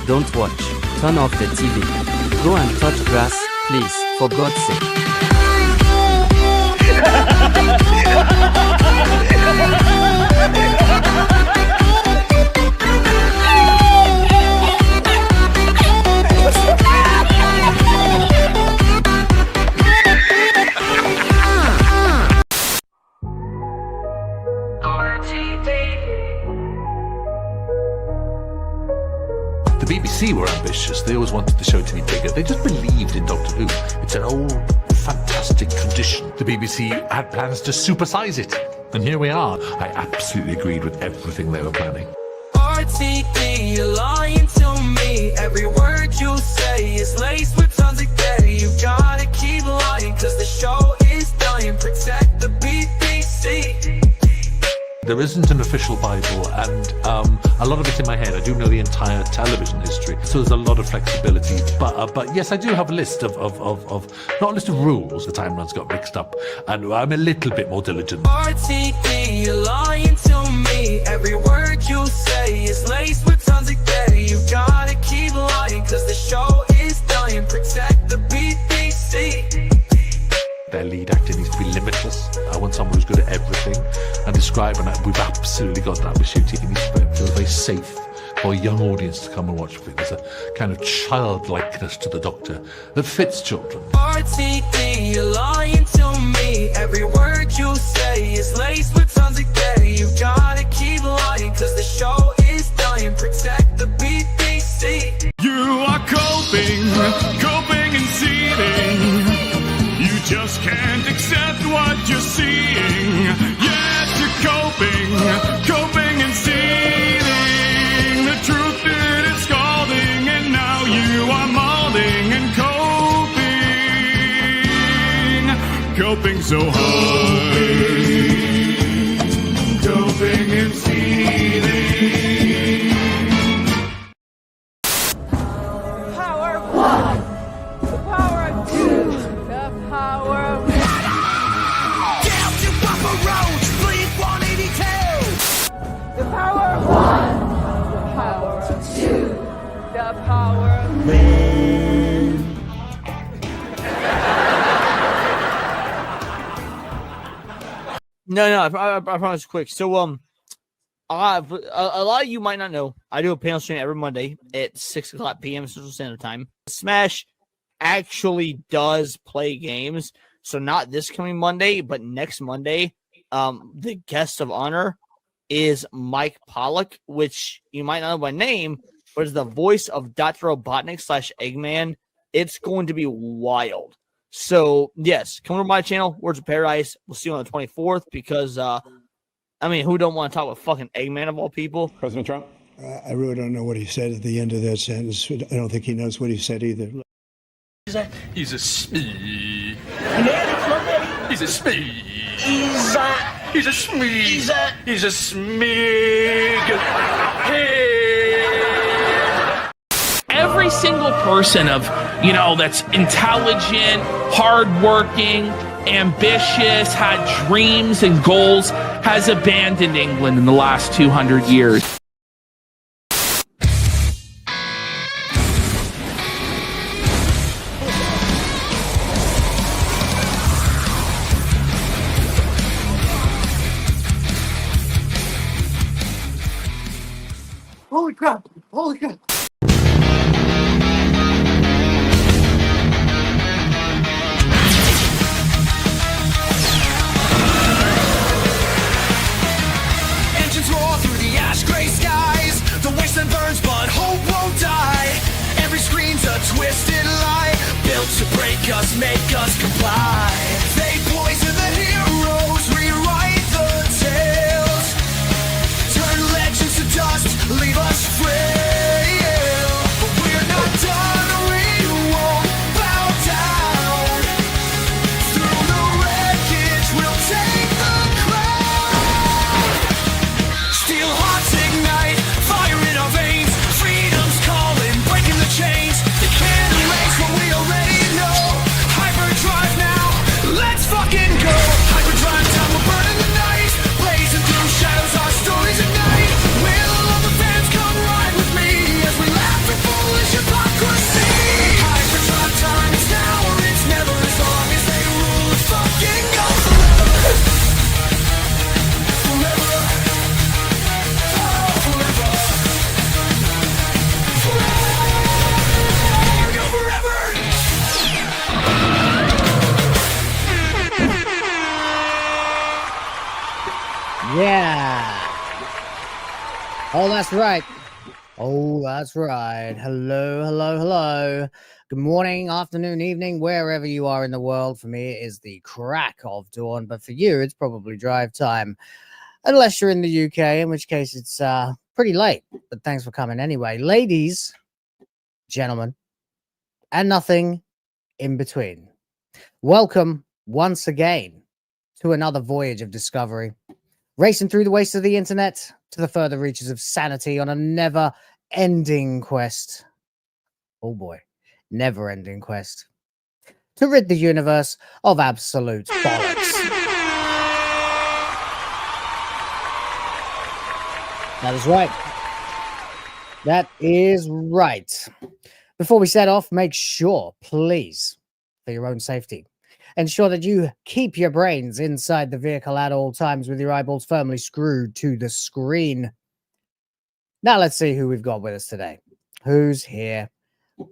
don't watch. Turn off the TV. Go and touch grass, please, for God's sake. The BBC were ambitious. They always wanted the show to be bigger. They just believed in Doctor Who. It's an old, fantastic tradition. The BBC had plans to supersize it. And here we are. I absolutely agreed with everything they were planning. RTD, you're lying to me. Every word you say is laced with tons of gay. You gotta keep lying, cause the show is dying. Protect the BBC. There isn't an official Bible, and a lot of it's in my head. I do know the entire television history, so there's a lot of flexibility. But yes, I do have a list of not a list of rules. The timelines got mixed up, and I'm a little bit more diligent. RTD, you're lying to me. Every word you say is laced with tons of gay. You gotta keep lying, cause the show is dying. Protect the BBC. Their lead actor needs to be limitless. I want someone who's good at everything and describe, and we've absolutely got that with Ncuti. It needs to feel very safe for a young audience to come and watch. There's a kind of childlikeness to the Doctor that fits children. RTD, you're lying to me. Every word you say is laced with tons of gay. You gotta keep lying, cause the show is dying. Protect the BBC. You are coping and seething. You just can't accept what you're seeing. Yes, you're coping and seething. The truth it is scalding, and now you are molding and coping so hard. Coping and seething. Power of 1, the power of 2, the power of... Down to Papa Road, Fleet 182. The power of 1, the power of 2, the power of... No, I promise quick. So, a lot of you might not know, I do a panel stream every Monday at 6 o'clock p.m. Central Standard Time. Smash actually does play games. So not this coming Monday, but next Monday, the guest of honor is Mike Pollock, which you might not know by name, but is the voice of Dr. Robotnik / Eggman. It's going to be wild. So, yes, come to my channel, Words of Paradise. We'll see you on the 24th because, who don't want to talk with fucking Eggman of all people? President Trump? I really don't know what he said at the end of that sentence. I don't think he knows what he said either. He's a smee. He's a smee. He's a smee. He's a smig. Hey. Every single person of, that's intelligent, hardworking, ambitious, had dreams and goals, has abandoned England in the last 200 years. Holy crap! Holy crap! Engines roar through the ash-gray skies. The wasteland burns, but hope won't die. Every screen's a twisted lie, built to break us, make us comply. They poison the heroes, rewrite the tales, turn legends to dust, leave us frail. But we're not done, we won't bow down. Through the wreckage, we'll take the crown. Steel hearts ignite, fire in our veins. Freedom's calling, breaking the chains. They can't erase what we already know. HyperDrive now, Yeah. Oh, that's right. Oh, that's right. Hello, hello, hello. Good morning, afternoon, evening, wherever you are in the world. For me, it is the crack of dawn, but for you, it's probably drive time. Unless you're in the UK, in which case it's pretty late. But thanks for coming anyway. Ladies, gentlemen, and nothing in between. Welcome once again to another voyage of discovery. Racing through the wastes of the internet to the further reaches of sanity on a never-ending quest. Oh boy, never-ending quest. To rid the universe of absolute bollocks. That is right. That is right. Before we set off, make sure, please, for your own safety, ensure that you keep your brains inside the vehicle at all times with your eyeballs firmly screwed to the screen. Now let's see who we've got with us today. Who's here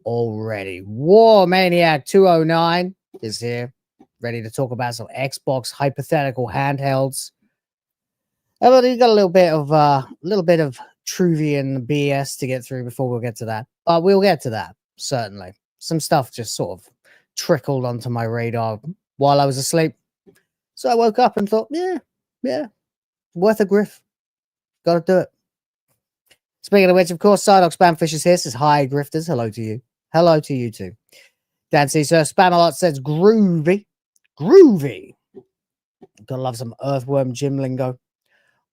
already? War Maniac 209 is here, ready to talk about some Xbox hypothetical handhelds. But he's got a little bit of Truvian BS to get through before we'll get to that. But we'll get to that, certainly. Some stuff just sort of trickled onto my radar while I was asleep. So I woke up and thought, yeah, worth a griff. Gotta do it. Speaking of which, of course, Psydoc Spamfish is here. Says, hi, grifters. Hello to you. Hello to you too. Dan C. Sir Spamalot says, groovy. Groovy. Gotta love some Earthworm Jim lingo.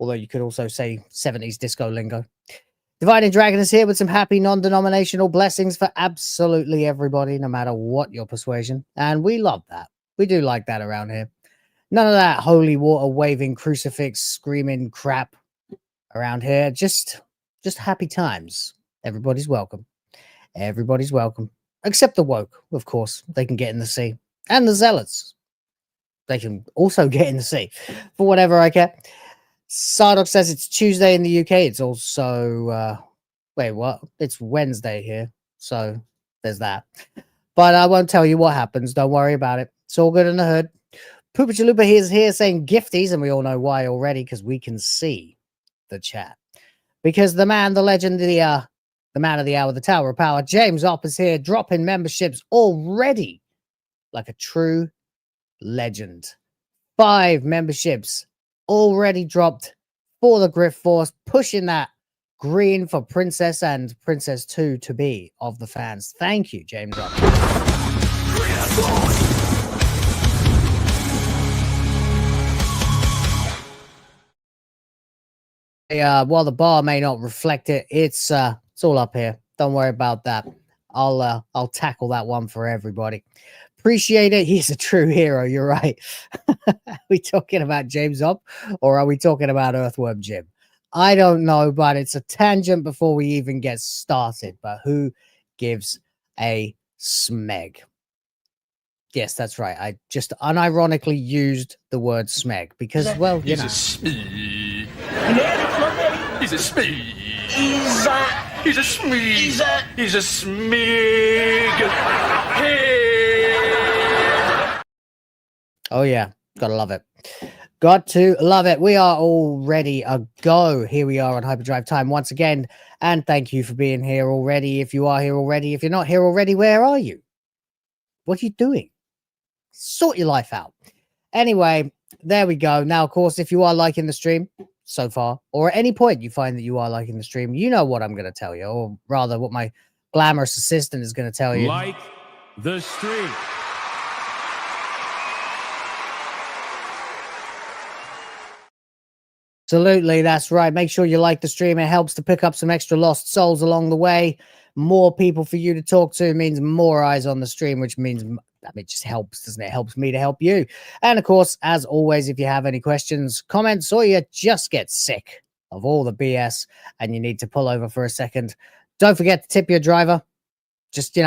Although you could also say 70s disco lingo. Dividing Dragon is here with some happy non-denominational blessings for absolutely everybody, no matter what your persuasion. And we love that. We do like that around here. None of that holy water waving crucifix screaming crap around here. Just happy times. Everybody's welcome. Everybody's welcome. Except the woke, of course. They can get in the sea. And the zealots. They can also get in the sea. For whatever I care. Sardoc says it's Tuesday in the UK. It's also, wait, what? It's Wednesday here. So there's that. But I won't tell you what happens. Don't worry about it. It's all good in the hood. Poopa Chalupa is here saying gifties, and we all know why already, because we can see the chat. Because the man, the legend, the man of the hour, the Tower of Power, James Opp is here, dropping memberships already like a true legend. 5 memberships already dropped for the Grift Force, pushing that green for Princess and Princess 2 to be of the fans. Thank you, James. While the bar may not reflect it, it's all up here. Don't worry about that. I'll tackle that one for everybody. Appreciate it. He's a true hero. You're right. Are we talking about James Up or are we talking about Earthworm Jim? I don't know, but it's a tangent before we even get started. But who gives a smeg? Yes, that's right. I just unironically used the word smeg because, well, you know. He's a smeg. He's a smeg. He's a smeg. Hey. Oh, yeah. Gotta love it. Got to love it. We are already a go. Here we are on HyperDrive time once again. And thank you for being here already. If you are here already, if you're not here already, where are you? What are you doing? Sort your life out. Anyway, there we go. Now, of course, if you are liking the stream so far, or at any point you find that you are liking the stream, you know what I'm going to tell you, or rather what my glamorous assistant is going to tell you. Like the stream. Absolutely, that's right. Make sure you like the stream. It helps to pick up some extra lost souls along the way. More people for you to talk to means more eyes on the stream, which means it just helps, doesn't it? It helps me to help you. And of course, as always, if you have any questions, comments, or you just get sick of all the BS and you need to pull over for a second, don't forget to tip your driver. Just,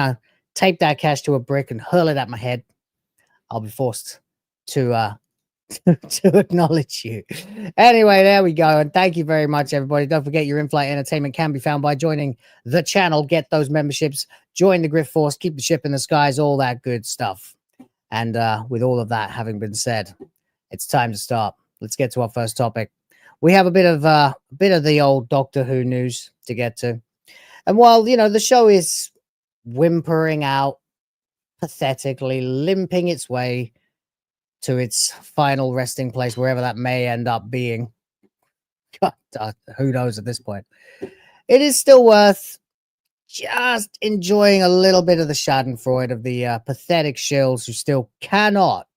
tape that cash to a brick and hurl it at my head. I'll be forced to acknowledge you. Anyway, there we go. And thank you very much, everybody. Don't forget your in-flight entertainment can be found by joining the channel. Get those memberships. Join the Grift Force. Keep the ship in the skies. All that good stuff. And with all of that having been said, it's time to start. Let's get to our first topic. we have a bit of the old Doctor Who news to get to. And while the show is whimpering out pathetically, limping its way to its final resting place, wherever that may end up being, God, who knows at this point, it is still worth just enjoying a little bit of the schadenfreude of the pathetic shills who still cannot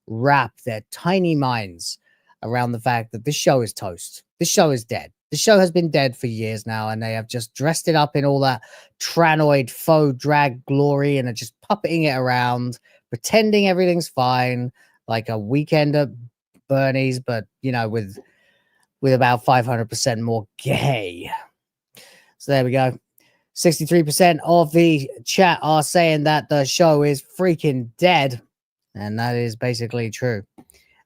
wrap their tiny minds around the fact that this show is toast. This show is dead. The show has been dead for years now, and they have just dressed it up in all that Tranoid faux drag glory and are just puppeting it around, pretending everything's fine, like a weekend at Bernie's, but with about 500% more gay. So there we go. 63% of the chat are saying that the show is freaking dead. And that is basically true.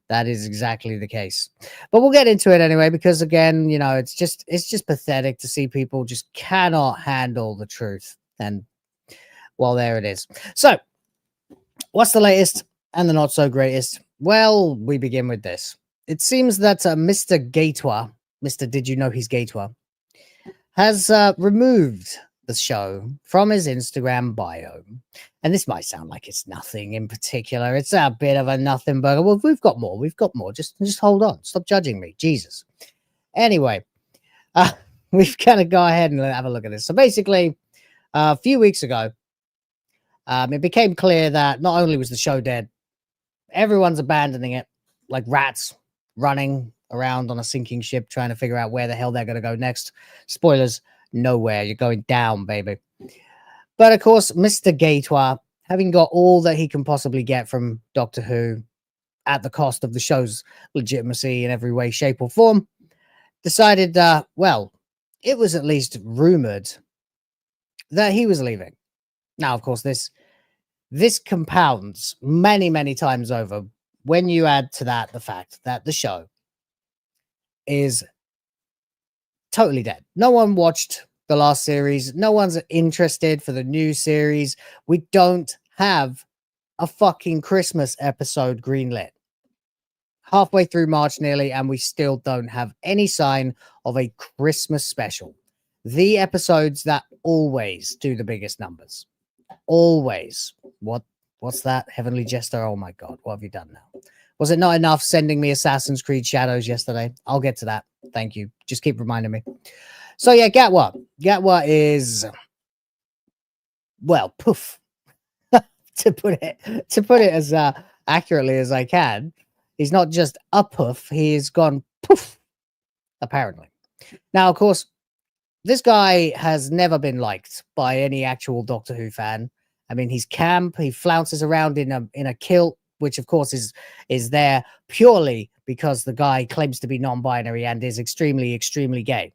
That is exactly the case. But we'll get into it anyway, because again, it's just pathetic to see people just cannot handle the truth. And well, there it is. So what's the latest and the not so greatest? Well, we begin with this. It seems that Mr. Gatwa, Mr. Did You Know He's Gatwa, has removed the show from his Instagram bio. And this might sound like it's nothing in particular. It's a bit of a nothing burger. Well, we've got more. We've got more. Just hold on. Stop judging me. Jesus. Anyway, we've got to go ahead and have a look at this. So basically, a few weeks ago, it became clear that not only was the show dead, everyone's abandoning it like rats running around on a sinking ship trying to figure out where the hell they're going to go next. Spoilers, nowhere. You're going down, baby. But of course, Mr. Gatwa, having got all that he can possibly get from Doctor Who at the cost of the show's legitimacy in every way, shape, or form, decided, well, it was at least rumored that he was leaving. Now, of course, this compounds many, many times over when you add to that the fact that the show is totally dead. No one watched the last series. No one's interested for the new series. We don't have a fucking Christmas episode greenlit. Halfway through March nearly, and we still don't have any sign of a Christmas special. The episodes that always do the biggest numbers. Always. What's that? HeavenlyJester? Oh my God, what have you done now? Was it not enough sending me Assassin's Creed Shadows yesterday? I'll get to that. Thank you. Just keep reminding me. So yeah, Gatwa. Gatwa is, well, poof. to put it as accurately as I can. He's not just a poof. He's gone poof, apparently. Now, of course, this guy has never been liked by any actual Doctor Who fan. I mean, he's camp. He flounces around in a kilt, which of course is there purely because the guy claims to be non-binary and is extremely, extremely gay,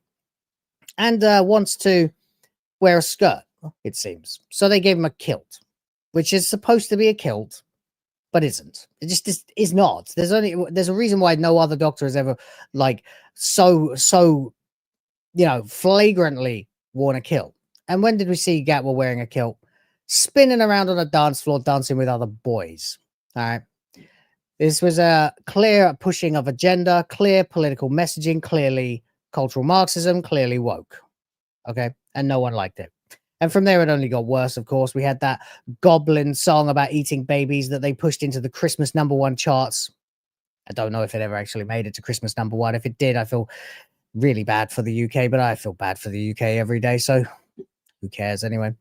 and wants to wear a skirt, it seems. So they gave him a kilt, which is supposed to be a kilt, but isn't. It just is not. There's a reason why no other Doctor has ever so flagrantly worn a kilt. And when did we see Gatwa wearing a kilt? Spinning around on a dance floor, dancing with other boys. All right. This was a clear pushing of agenda, clear political messaging, clearly cultural Marxism, clearly woke. Okay. And no one liked it. And from there, it only got worse, of course. We had that goblin song about eating babies that they pushed into the Christmas #1 charts. I don't know if it ever actually made it to Christmas #1. If it did, I feel really bad for the UK, but I feel bad for the UK every day. So who cares anyway?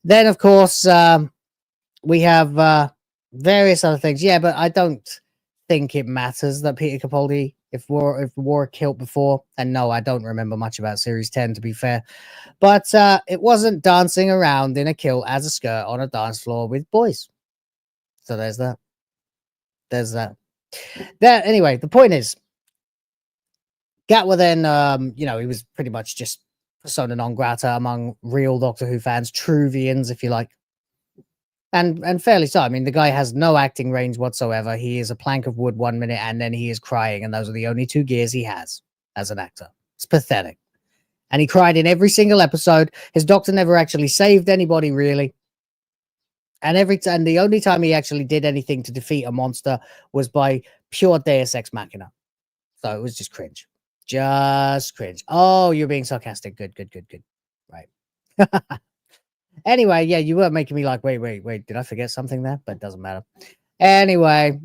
Then, of course, we have various other things. Yeah, but I don't think it matters that Peter Capaldi, if wore a kilt before. And no, I don't remember much about Series 10, to be fair. But it wasn't dancing around in a kilt as a skirt on a dance floor with boys. So there's that. There's that. Anyway, the point is, Gatwa then, he was pretty much just persona non grata among real Doctor Who fans, Truvians, if you like. And fairly so. I mean, the guy has no acting range whatsoever. He is a plank of wood 1 minute, and then he is crying, and those are the only 2 gears he has as an actor. It's pathetic. And he cried in every single episode. His doctor never actually saved anybody, really. And the only time he actually did anything to defeat a monster was by pure Deus Ex Machina. So it was just cringe. Just cringe. Oh, you're being sarcastic. Good. Right. Anyway, yeah, you were making me like, wait. Did I forget something there? But it doesn't matter. Anyway,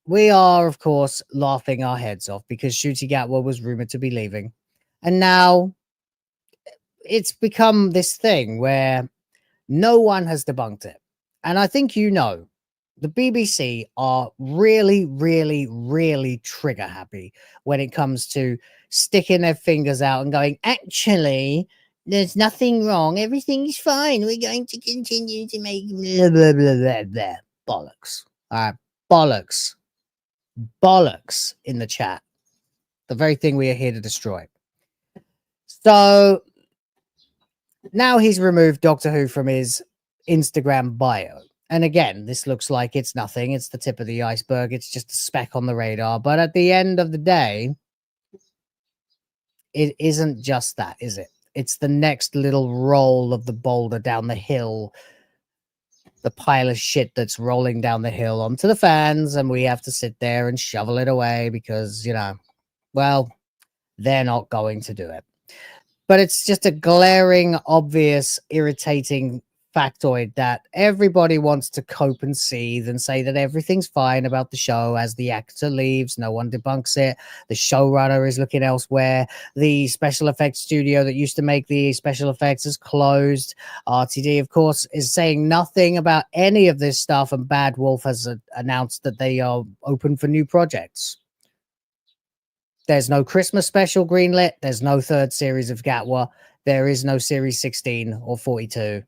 we are, of course, laughing our heads off because Ncuti Gatwa was rumored to be leaving. And now it's become this thing where no one has debunked it. And I think you know, the BBC are really, really, really trigger happy when it comes to sticking their fingers out and going, actually, there's nothing wrong. Everything's fine. We're going to continue to make blah, blah, blah, blah, blah. Bollocks. All right. Bollocks. Bollocks in the chat. The very thing we are here to destroy. So now he's removed Doctor Who from his Instagram bio. And again, this looks like it's nothing. It's the tip of the iceberg. It's just a speck on the radar. But at the end of the day, it isn't just that, is it? It's the next little roll of the boulder down the hill. The pile of shit that's rolling down the hill onto the fans. And we have to sit there and shovel it away because, you know, well, they're not going to do it. But it's just a glaring, obvious, irritating factoid that everybody wants to cope and seethe and say that everything's fine about the show as the actor leaves. No one debunks it. The showrunner is looking elsewhere. The special effects studio that used to make the special effects is closed. RTD, of course, is saying nothing about any of this stuff, and Bad Wolf has announced that they are open for new projects. There's no Christmas special greenlit. There's no third series of Gatwa. There is no series 16 or 42.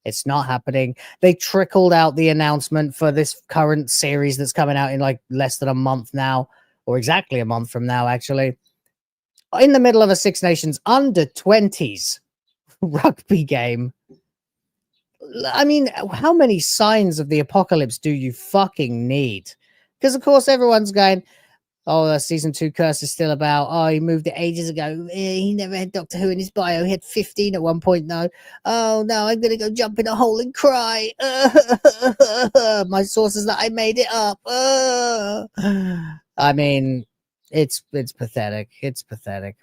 It's not happening. They trickled out the announcement for this current series that's coming out in like less than a month now, or exactly a month from now, actually. In the middle of a Six Nations under-20s rugby game. I mean, how many signs of the apocalypse do you fucking need? Because, of course, everyone's going, oh, the season 2 curse is still about. Oh, he moved it ages ago. He never had Doctor Who in his bio. He had 15 at one point. No. Oh, no, I'm going to go jump in a hole and cry. My source is that I made it up. I mean, it's pathetic. It's pathetic.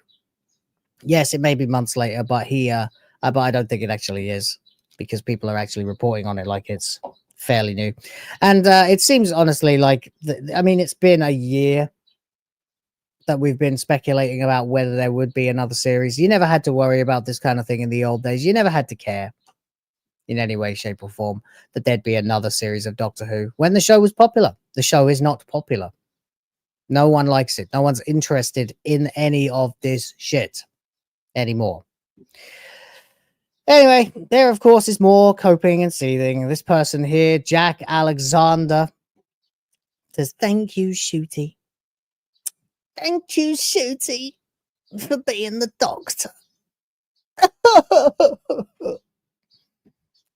Yes, it may be months later, but but I don't think it actually is because people are actually reporting on it like it's fairly new. And it seems honestly like, I mean, it's been a year that we've been speculating about whether there would be another series. You never had to worry about this kind of thing in the old days. You never had to care in any way, shape, or form that there'd be another series of Doctor Who when the show was popular. The show is not popular. No one likes it. No one's interested in any of this shit anymore. Anyway, there, of course, is more coping and seething. This person here, Jack Alexander, says, thank you, Ncuti. Thank you, Ncuti, for being the doctor.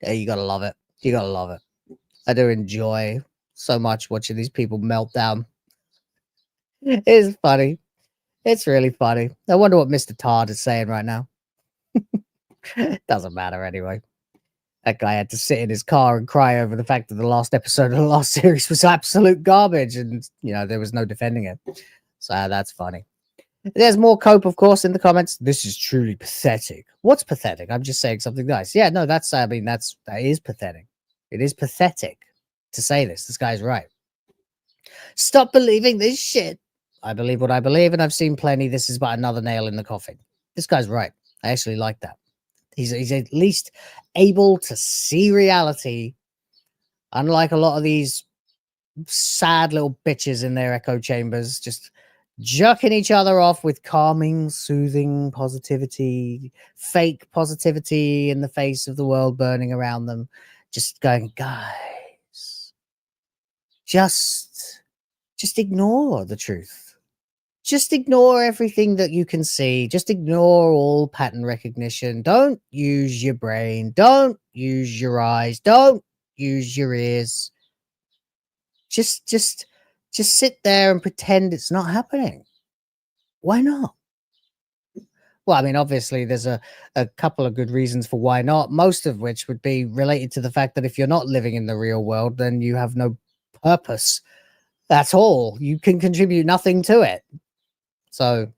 Yeah, you gotta love it. You gotta love it. I do enjoy so much watching these people melt down. It's funny. It's really funny. I wonder what Mr. Todd is saying right now. Doesn't matter anyway. That guy had to sit in his car and cry over the fact that the last episode of the last series was absolute garbage, and you know there was no defending it. So that's funny. There's more cope, of course, in the comments. This is truly pathetic. What's pathetic? I'm just saying something nice. Yeah, no, that is pathetic. It is pathetic to say this. This guy's right. Stop believing this shit. I believe what I believe, and I've seen plenty. This is but another nail in the coffin. This guy's right. I actually like that. He's at least able to see reality, unlike a lot of these sad little bitches in their echo chambers, just jerking each other off with calming, soothing positivity, fake positivity in the face of the world burning around them. Just going, guys, just ignore the truth. Just ignore everything that you can see. Just ignore all pattern recognition. Don't use your brain. Don't use your eyes. Don't use your ears. Just sit there and pretend it's not happening. Why not? Well, I mean, obviously, there's a couple of good reasons for why not, most of which would be related to the fact that if you're not living in the real world, then you have no purpose That's all. You can contribute nothing to it. So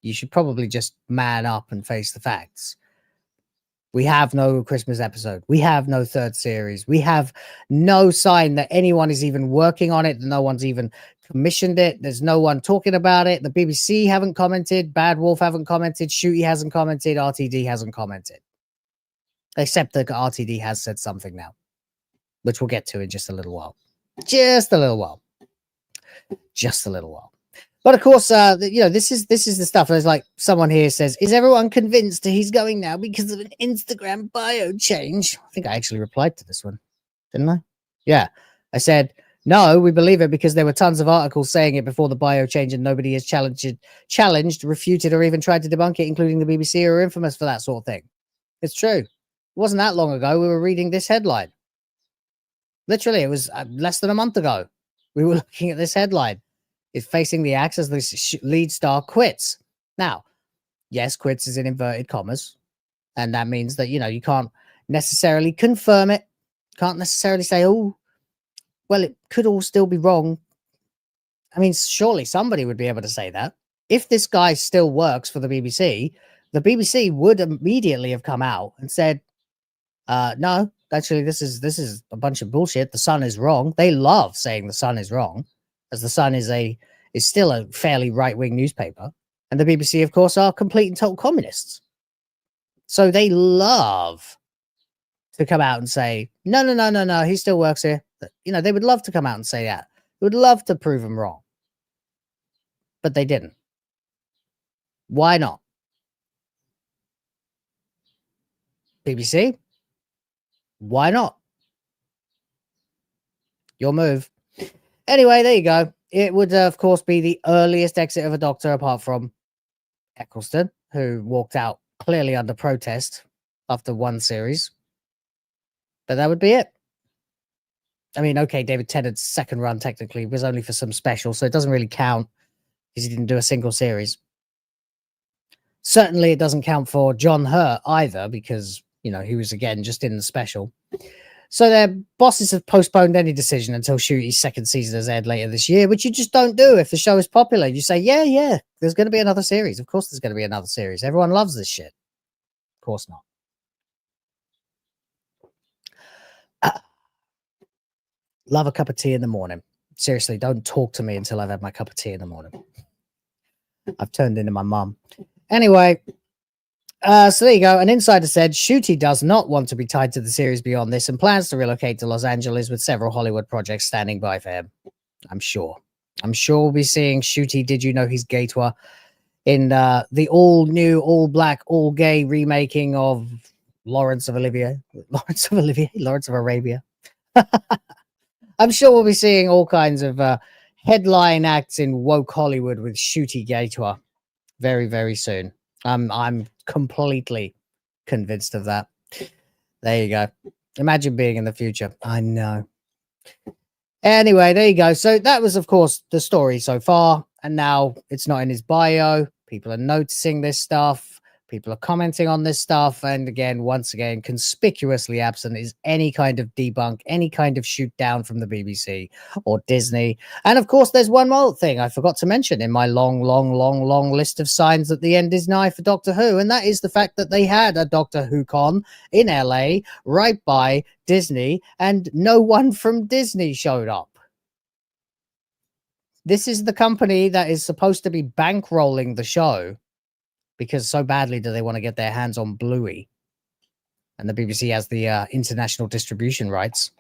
you should probably just man up and face the facts. We have no Christmas episode. We have no third series. We have no sign that anyone is even working on it. No one's even commissioned it. There's no one talking about it. The BBC haven't commented. Bad Wolf haven't commented. Ncuti hasn't commented. RTD hasn't commented. Except that RTD has said something now, which we'll get to in just a little while. Just a little while. Just a little while. But of course, this is the stuff. There's like someone here says, "Is everyone convinced he's going now because of an Instagram bio change?" I think I actually replied to this one, didn't I? Yeah, I said no. We believe it because there were tons of articles saying it before the bio change, and nobody has challenged, refuted, or even tried to debunk it, including the BBC, who are infamous for that sort of thing. It's true. It wasn't that long ago we were reading this headline. Literally, it was less than a month ago. We were looking at this headline. Is facing the axe as the lead star quits. Now, yes, quits is in inverted commas. And that means that, you can't necessarily confirm it. Can't necessarily say, oh, well, it could all still be wrong. I mean, surely somebody would be able to say that. If this guy still works for the BBC would immediately have come out and said, no, actually, this is a bunch of bullshit. The Sun is wrong. They love saying the Sun is wrong, as the Sun is still a fairly right-wing newspaper. And the BBC, of course, are complete and total communists. So they love to come out and say, no, he still works here. They would love to come out and say that. They would love to prove him wrong. But they didn't. Why not? BBC? Why not? Your move. Anyway, there you go. It would, of course, be the earliest exit of a Doctor apart from Eccleston, who walked out clearly under protest after one series. But that would be it. I mean, okay, David Tennant's second run technically was only for some special, so it doesn't really count because he didn't do a single series. Certainly, it doesn't count for John Hurt either because, he was, again, just in the special. So their bosses have postponed any decision until Ncuti's second season has aired later this year, which you just don't do if the show is popular. You say, yeah, there's going to be another series. Of course there's going to be another series. Everyone loves this shit. Of course not. Love a cup of tea in the morning. Seriously, don't talk to me until I've had my cup of tea in the morning. I've turned into my mum. Anyway, so there you go. An insider said Ncuti does not want to be tied to the series beyond this and plans to relocate to Los Angeles with several Hollywood projects standing by for him. I'm sure we'll be seeing Ncuti, Did You Know He's Gay Tour in the all-new, all-black, all-gay remaking of Lawrence of Arabia. I'm sure we'll be seeing all kinds of headline acts in woke Hollywood with Ncuti Gay Tour very, very soon. I'm completely convinced of that. There you go. Imagine being in the future. I know. Anyway, there you go. So that was, of course, the story so far. And now it's not in his bio. People are noticing this stuff. People are commenting on this stuff. And again, once again, conspicuously absent is any kind of debunk, any kind of shoot down from the BBC or Disney. And of course, there's one more thing I forgot to mention in my long list of signs that the end is nigh for Doctor Who. And that is the fact that they had a Doctor Who con in LA right by Disney and no one from Disney showed up. This is the company that is supposed to be bankrolling the show because so badly do they want to get their hands on Bluey. And the BBC has the international distribution rights.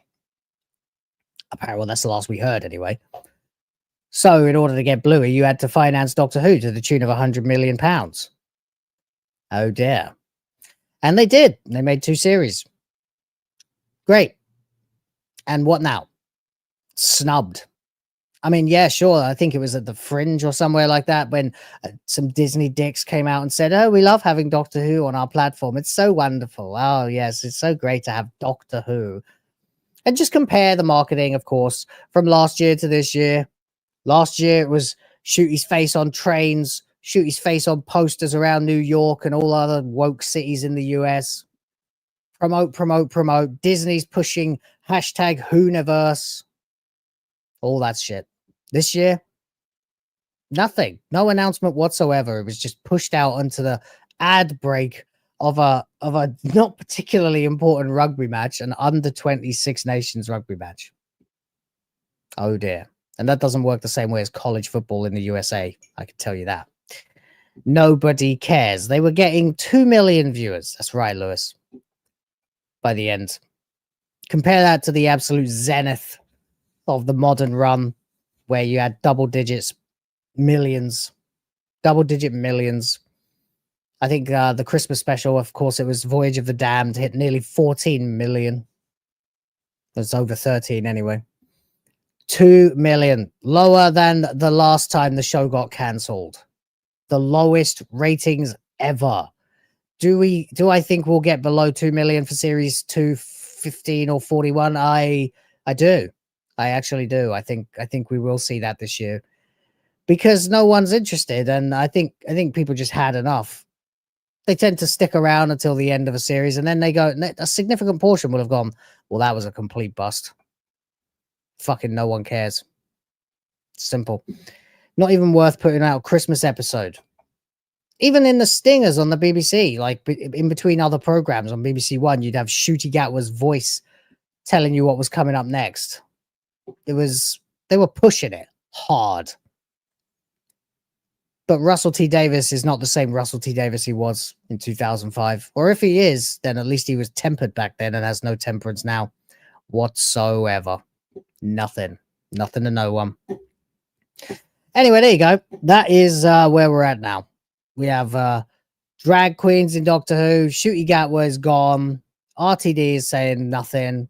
Apparently, well, that's the last we heard anyway. So in order to get Bluey, you had to finance Doctor Who to the tune of £100 million. Oh dear. And they did. They made 2 series. Great. And what now? Snubbed. I mean, yeah, sure. I think it was at the Fringe or somewhere like that when some Disney dicks came out and said, oh, we love having Doctor Who on our platform. It's so wonderful. Oh, yes, it's so great to have Doctor Who. And just compare the marketing, of course, from last year to this year. Last year, it was Ncuti's face on trains, Ncuti's face on posters around New York and all other woke cities in the US. Promote. Disney's pushing hashtag Whoniverse. All that shit. This year, nothing. No announcement whatsoever. It was just pushed out onto the ad break of a not particularly important rugby match, an under 26 nations rugby match. Oh dear. And that doesn't work the same way as college football in the USA. I can tell you that. Nobody cares. They were getting 2 million viewers. That's right, Lewis. By the end. Compare that to the absolute zenith of the modern run, where you had double-digit millions. I think the Christmas special, of course, it was Voyage of the Damned, hit nearly 14 million. It's over 13 anyway. 2 million. Lower than the last time the show got cancelled. The lowest ratings ever. Do I think we'll get below 2 million for series 215 or 41? I do. I actually do. I think we will see that this year, because no one's interested, and I think people just had enough. They tend to stick around until the end of a series, and then they go, a significant portion will have gone, well, that was a complete bust. Fucking no one cares. Simple. Not even worth putting out a Christmas episode. Even in the stingers on the BBC, like in between other programs on BBC One, you'd have Ncuti Gatwa's voice telling you what was coming up next. They were pushing it hard. But Russell T Davies is not the same Russell T Davies he was in 2005. Or if he is, then at least he was tempered back then and has no temperance now whatsoever. Nothing to no one. Anyway, there you go. That is where we're at now. We have drag queens in Doctor Who. Ncuti Gatwa is gone. RTD is saying nothing.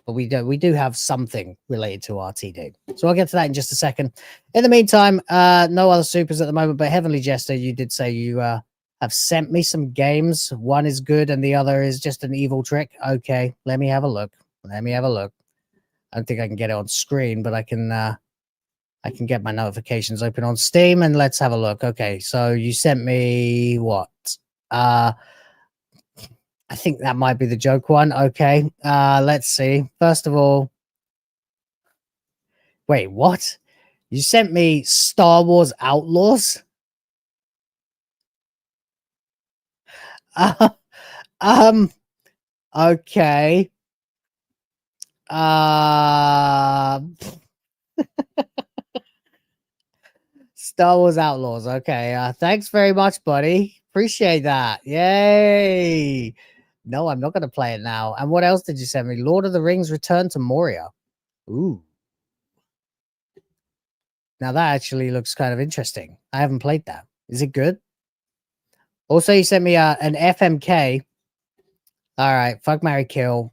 But we do have something related to RTD. So I'll get to that in just a second. In the meantime, no other supers at the moment, but HeavenlyJester, you did say you have sent me some games. One is good and the other is just an evil trick. Okay, let me have a look. I don't think I can get it on screen, but I can get my notifications open on Steam, and let's have a look. Okay, so you sent me what? I think that might be the joke one. Okay, let's see. First of all, wait, what? You sent me Star Wars Outlaws? Okay. Star Wars Outlaws. Okay. Thanks very much, buddy. Appreciate that. Yay. No, I'm not going to play it now. And what else did you send me? Lord of the Rings Return to Moria. Ooh. Now that actually looks kind of interesting. I haven't played that. Is it good? Also, you sent me an FMK. All right. Fuck, marry, kill.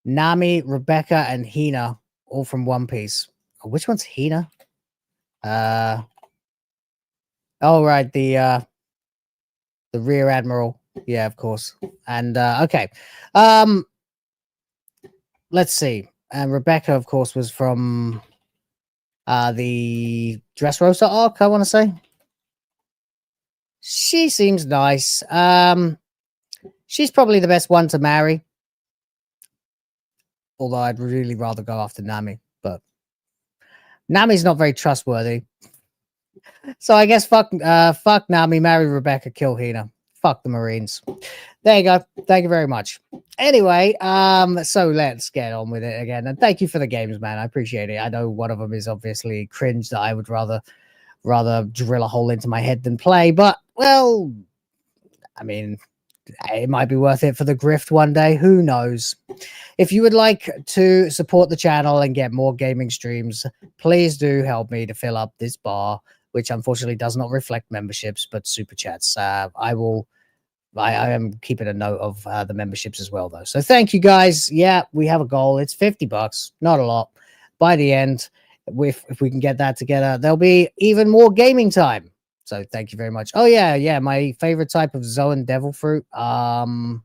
Nami, Rebecca, and Hina, all from One Piece. Oh, which one's Hina? Oh, right. The Rear Admiral. Yeah, of course. And okay. Let's see. And Rebecca, of course, was from the Dressrosa arc, I want to say. She seems nice. She's probably the best one to marry. Although I'd really rather go after Nami, but Nami's not very trustworthy. So I guess fuck Nami, marry Rebecca, kill Hina. Fuck the Marines. There you go. Thank you very much. Anyway, so let's get on with it again. And thank you for the games, man. I appreciate it. I know one of them is obviously cringe that I would rather drill a hole into my head than play. But, well, I mean, it might be worth it for the grift one day. Who knows? If you would like to support the channel and get more gaming streams, please do help me to fill up this bar, which unfortunately does not reflect memberships, but super chats. I am keeping a note of the memberships as well, though. So thank you, guys. Yeah, we have a goal. It's $50, not a lot. By the end, if we can get that together, there'll be even more gaming time. So thank you very much. Oh, yeah. My favorite type of Zoan Devil Fruit. I'm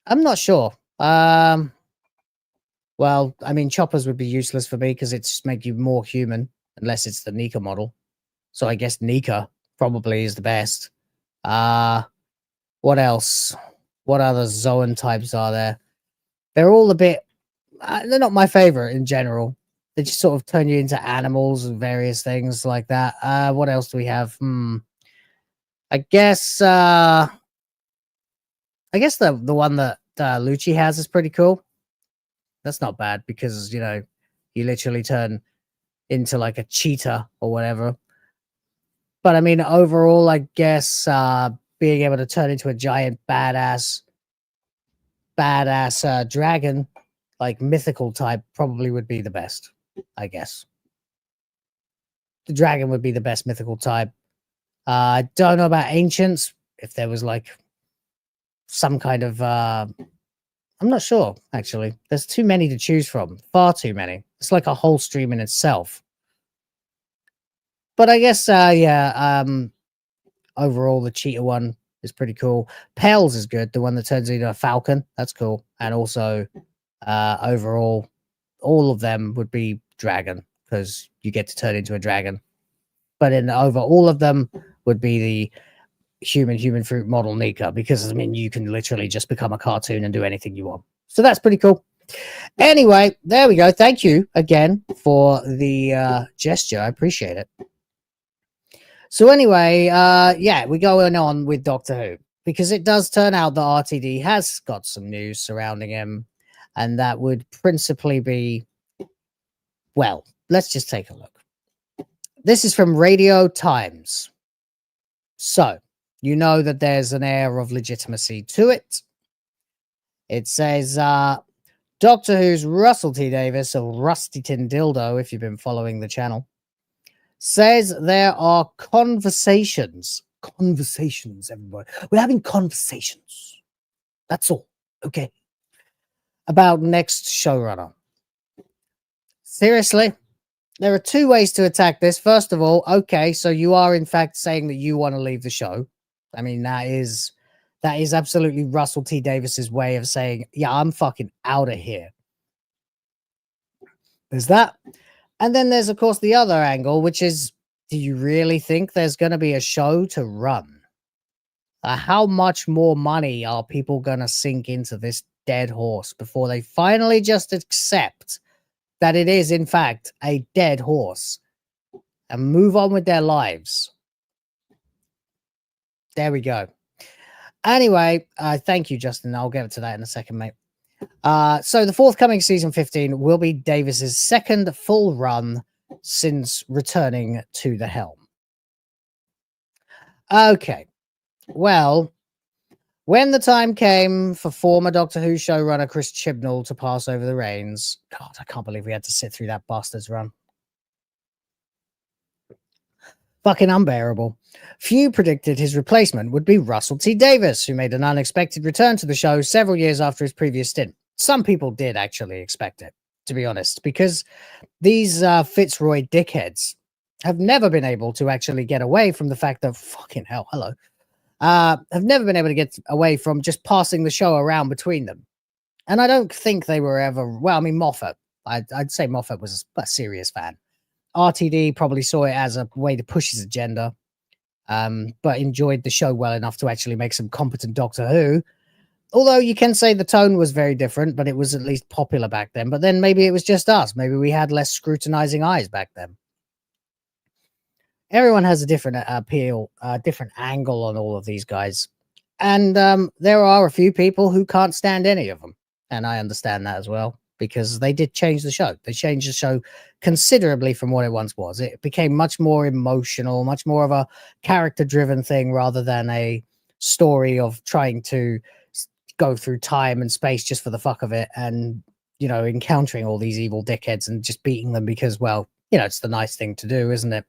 not sure. Well, I mean, choppers would be useless for me because it just make you more human, unless it's the Nika model. So I guess Nika probably is the best. What else? What other Zoan types are there? They're all a bit... they're not my favorite in general. They just sort of turn you into animals and various things like that. What else do we have? I guess the one that Lucci has is pretty cool. That's not bad because, you know, you literally turn into like a cheetah or whatever. But I mean, overall, I guess being able to turn into a giant badass dragon, like mythical type, probably would be the best, I guess. The dragon would be the best mythical type. I don't know about ancients, if there was like some kind of I'm not sure, actually. There's too many to choose from. Far too many. It's like a whole stream in itself. But I guess overall the cheetah one is pretty cool. Pels is good, the one that turns into a falcon. That's cool. And also overall all of them would be dragon, because you get to turn into a dragon. But over all of them would be the human fruit model Nika, because I mean you can literally just become a cartoon and do anything you want. So that's pretty cool. Anyway, there we go. Thank you again for the gesture. I appreciate it. So anyway, yeah, we're going on with Doctor Who, because it does turn out that RTD has got some news surrounding him, and that would principally be, well, let's just take a look. This is from Radio Times. So, you know that there's an air of legitimacy to it. It says, Doctor Who's Russell T. Davies, or Rusty Tin Dildo, if you've been following the channel, says there are conversations, everybody. We're having conversations. That's all, okay? About next showrunner. Seriously? There are two ways to attack this. First of all, okay, so you are in fact saying that you want to leave the show. I mean, that is absolutely Russell T. Davis's way of saying, yeah, I'm fucking out of here. There's that. And then there's, of course, the other angle, which is, do you really think there's going to be a show to run? How much more money are people going to sink into this dead horse before they finally just accept that it is, in fact, a dead horse and move on with their lives? There we go. Anyway, thank you, Justin. I'll get to that in a second, mate. So the forthcoming season 15 will be Davis's second full run since returning to the helm. Okay. Well, when the time came for former Doctor Who showrunner Chris Chibnall to pass over the reins, God, I can't believe we had to sit through that bastard's run. Fucking unbearable. Few predicted his replacement would be Russell T. Davies, who made an unexpected return to the show several years after his previous stint. Some people did actually expect it, to be honest, because these Fitzroy dickheads have never been able to actually get away from the fact that, fucking hell, hello, have never been able to get away from just passing the show around between them. And I don't think they were ever, well, I mean, Moffat, I'd say Moffat was a serious fan. RTD probably saw it as a way to push his agenda, but enjoyed the show well enough to actually make some competent Doctor Who. Although you can say the tone was very different, but it was at least popular back then. But then maybe it was just us. Maybe we had less scrutinizing eyes back then. Everyone has a different appeal, different angle on all of these guys. And there are a few people who can't stand any of them. And I understand that as well, because they did change the show. They changed the show considerably from what it once was. It became much more emotional, much more of a character-driven thing rather than a story of trying to go through time and space just for the fuck of it and, you know, encountering all these evil dickheads and just beating them because, well, you know, it's the nice thing to do, isn't it?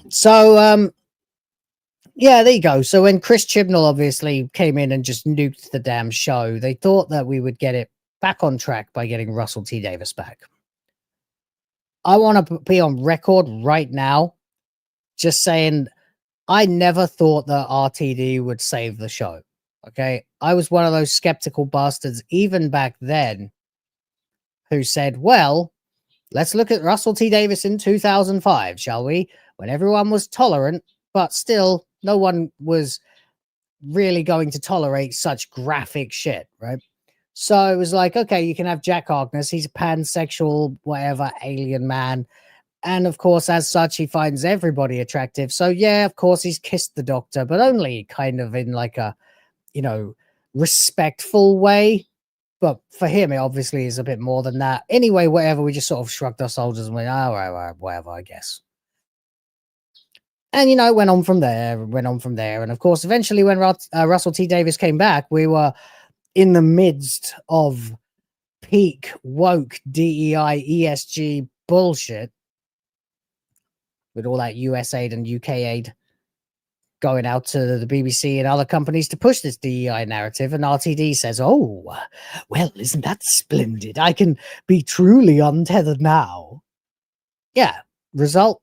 So, yeah, there you go. So when Chris Chibnall obviously came in and just nuked the damn show, they thought that we would get it back on track by getting Russell T. Davies back. I want to be on record right now just saying I never thought that RTD would save the show. Okay, I was one of those skeptical bastards even back then who said, well, let's look at Russell T. Davies in 2005, shall we? When everyone was tolerant, but still no one was really going to tolerate such graphic shit, right? So it was like, okay, you can have Jack Harkness. He's a pansexual, whatever, alien man. And of course, as such, he finds everybody attractive. So yeah, of course, he's kissed the Doctor, but only kind of in like a, you know, respectful way. But for him, it obviously is a bit more than that. Anyway, whatever, we just sort of shrugged our shoulders and went, all right, whatever, I guess. And, you know, it went on from there, And of course, eventually when Russell T. Davies came back, we were in the midst of peak woke DEI ESG bullshit with all that US aid and UK aid going out to the BBC and other companies to push this DEI narrative. And RTD says, oh, well, isn't that splendid? I can be truly untethered now. Yeah. Result,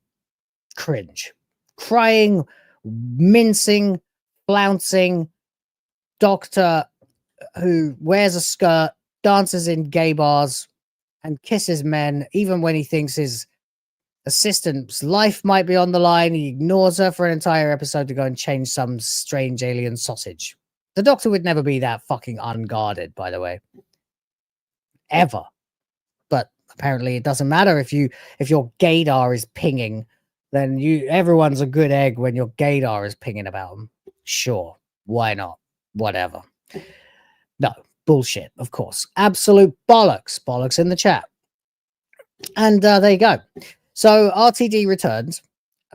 cringe. Crying, mincing, flouncing Doctor who wears a skirt, dances in gay bars, and kisses men, even when he thinks his assistant's life might be on the line. He ignores her for an entire episode to go and change some strange alien sausage. The Doctor would never be that fucking unguarded, by the way. Ever. But apparently it doesn't matter if your gaydar is pinging, then everyone's a good egg when your gaydar is pinging about them. Sure. Why not? Whatever. No. Bullshit, of course. Absolute bollocks. Bollocks in the chat. And there you go. So RTD returned,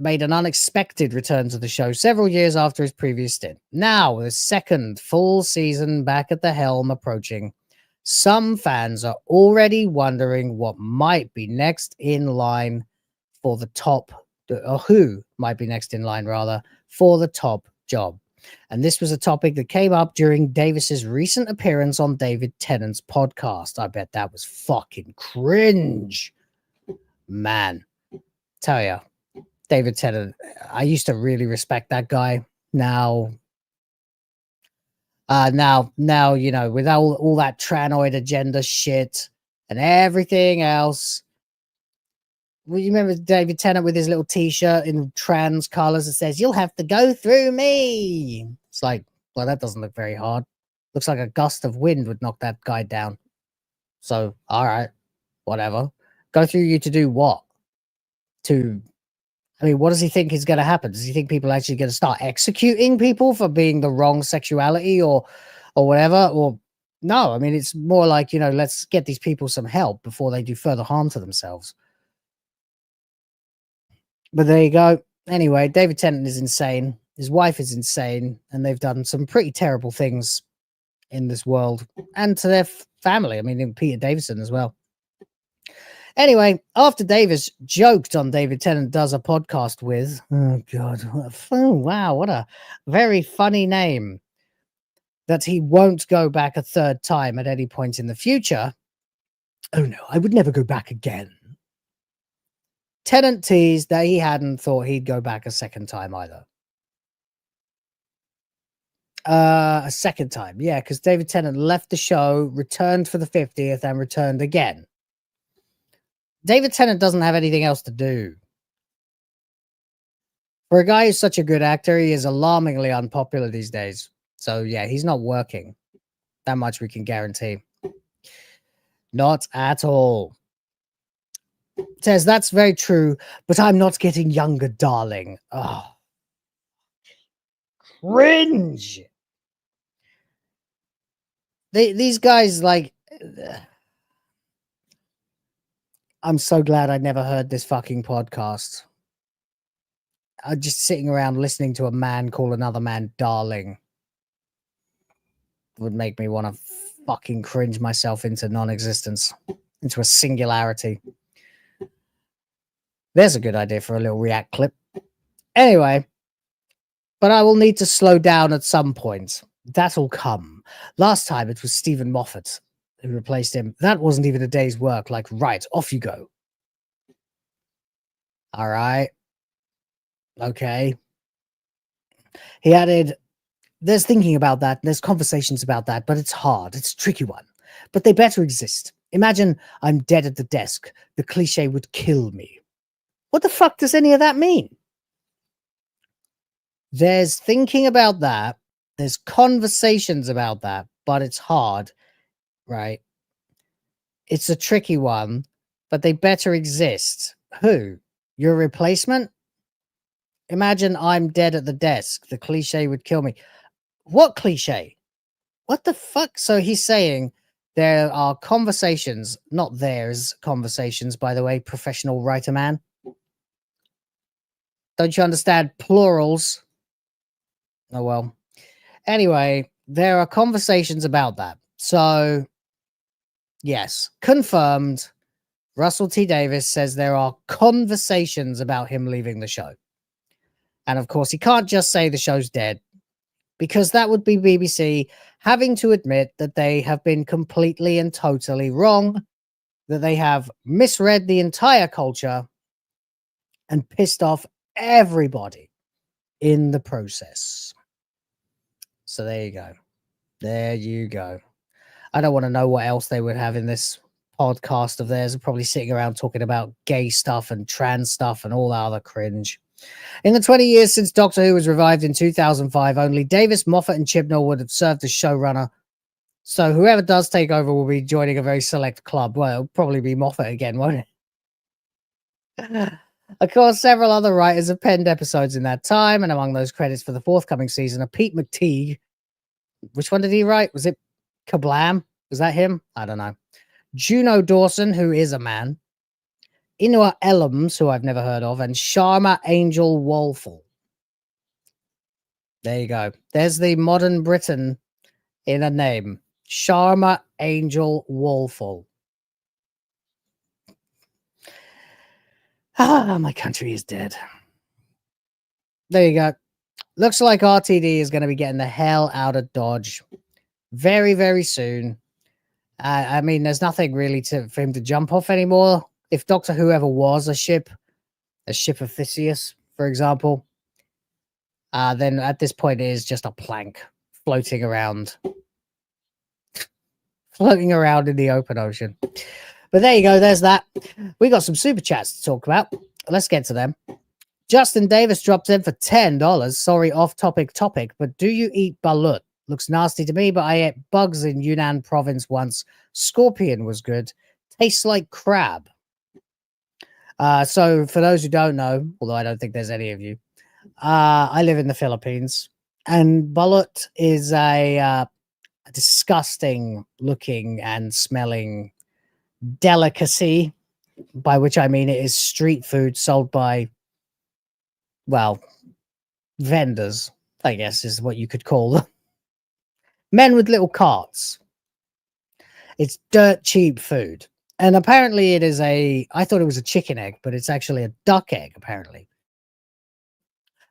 made an unexpected return to the show several years after his previous stint. Now, the second full season back at the helm approaching, some fans are already wondering what might be next in line for the top, or who might be next in line, rather, for the top job. And this was a topic that came up during Davis's recent appearance on David Tennant's podcast. I bet that was fucking cringe. Man. Tell ya, David Tennant, I used to really respect that guy. Now, you know, with all that tranoid agenda shit and everything else. Well, you remember David Tennant with his little t-shirt in trans colors that says, "You'll have to go through me." It's like, well, that doesn't look very hard. Looks like a gust of wind would knock that guy down. So, all right, whatever. Go through you to do what? I mean, what does he think is going to happen? Does he think people are actually going to start executing people for being the wrong sexuality or whatever? Or no, I mean, it's more like, you know, let's get these people some help before they do further harm to themselves. But there you go. Anyway, David Tennant is insane. His wife is insane. And they've done some pretty terrible things in this world and to their family. I mean, Peter Davison as well. Anyway, after Davis joked on David Tennant Does a Podcast With, oh God, wow, what a very funny name, that he won't go back a third time at any point in the future. Oh no, I would never go back again. Tennant teased that he hadn't thought he'd go back a second time either. A second time, yeah, because David Tennant left the show, returned for the 50th, and returned again. David Tennant doesn't have anything else to do. For a guy who's such a good actor, he is alarmingly unpopular these days. So, yeah, he's not working. That much we can guarantee. Not at all. Says, that's very true, but I'm not getting younger, darling. Oh. Cringe. These guys, like... I'm so glad I never heard this fucking podcast. I'm just sitting around listening to a man call another man darling. Would make me want to fucking cringe myself into non-existence, into a singularity. There's a good idea for a little React clip. Anyway, but I will need to slow down at some point. That'll come. Last time it was Stephen Moffat who replaced him. That wasn't even a day's work. Like, right, off you go. All right. Okay. He added, there's thinking about that. There's conversations about that, but it's hard. It's a tricky one. But they better exist. Imagine I'm dead at the desk. The cliche would kill me. What the fuck does any of that mean? There's thinking about that. There's conversations about that, but it's hard. right? It's a tricky one, but they better exist. Who? Your replacement? Imagine I'm dead at the desk. The cliche would kill me. What cliche? What the fuck? So he's saying there are conversations, not theirs, conversations, by the way, professional writer man. Don't you understand plurals? Oh, well. Anyway, there are conversations about that. So, yes, confirmed. Russell T. Davis says there are conversations about him leaving the show. And of course, he can't just say the show's dead, because that would be BBC having to admit that they have been completely and totally wrong, that they have misread the entire culture and pissed off everybody in the process. So there you go. There you go. I don't want to know what else they would have in this podcast of theirs. They're probably sitting around talking about gay stuff and trans stuff and all that other cringe. In the 20 years since Doctor Who was revived in 2005, only Davis, Moffat, and Chibnall would have served as showrunner. So whoever does take over will be joining a very select club. Well, it'll probably be Moffat again, won't it? Of course, several other writers have penned episodes in that time, and among those credits for the forthcoming season are Pete McTeague. Which one did he write? Was it Kablam? Was that him? I don't know. Juno Dawson, who is a man. Inua Elams, who I've never heard of, and Sharma Angel Wolfel. There you go. There's the modern Britain in a name. Sharma Angel Wolfel. Ah, my country is dead. There you go. Looks like RTD is going to be getting the hell out of Dodge very, very soon. I mean, there's nothing really for him to jump off anymore. If Doctor Who ever was a ship of Theseus, for example, then at this point it is just a plank floating around in the open ocean. But there you go. There's that. We got some super chats to talk about. Let's get to them. Justin Davis drops in for $10. Sorry, off topic, but do you eat balut? Looks nasty to me, but I ate bugs in Yunnan province once. Scorpion was good. Tastes like crab. So for those who don't know, although I don't think there's any of you, I live in the Philippines, and balut is a disgusting looking and smelling delicacy, by which I mean it is street food sold by, well, vendors, I guess is what you could call them. Men with little carts. It's dirt cheap food. And apparently it is I thought it was a chicken egg, but it's actually a duck egg, apparently.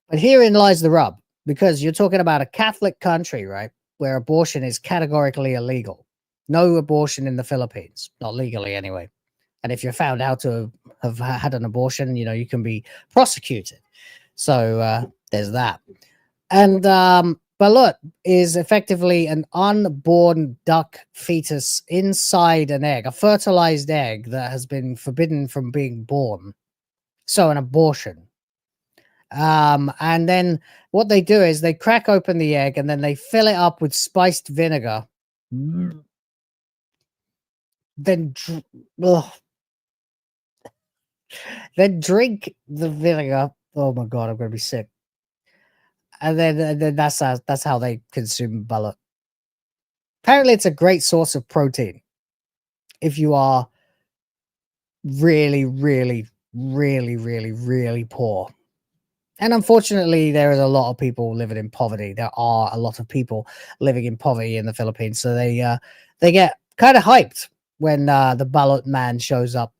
But herein lies the rub, because you're talking about a Catholic country, right, where abortion is categorically illegal. No abortion in the Philippines, not legally anyway. And if you're found out to have had an abortion, you know, you can be prosecuted. So there's that. And balut is effectively an unborn duck fetus inside an egg, a fertilized egg that has been forbidden from being born. So an abortion. And then what they do is they crack open the egg and then they fill it up with spiced vinegar. Then drink the vinegar. Oh my God, I'm going to be sick. And then that's how they consume balut. Apparently, it's a great source of protein if you are really, really, really, really, really poor. And unfortunately, there is a lot of people living in poverty. There are a lot of people living in poverty in the Philippines, so they get kind of hyped when the balut man shows up.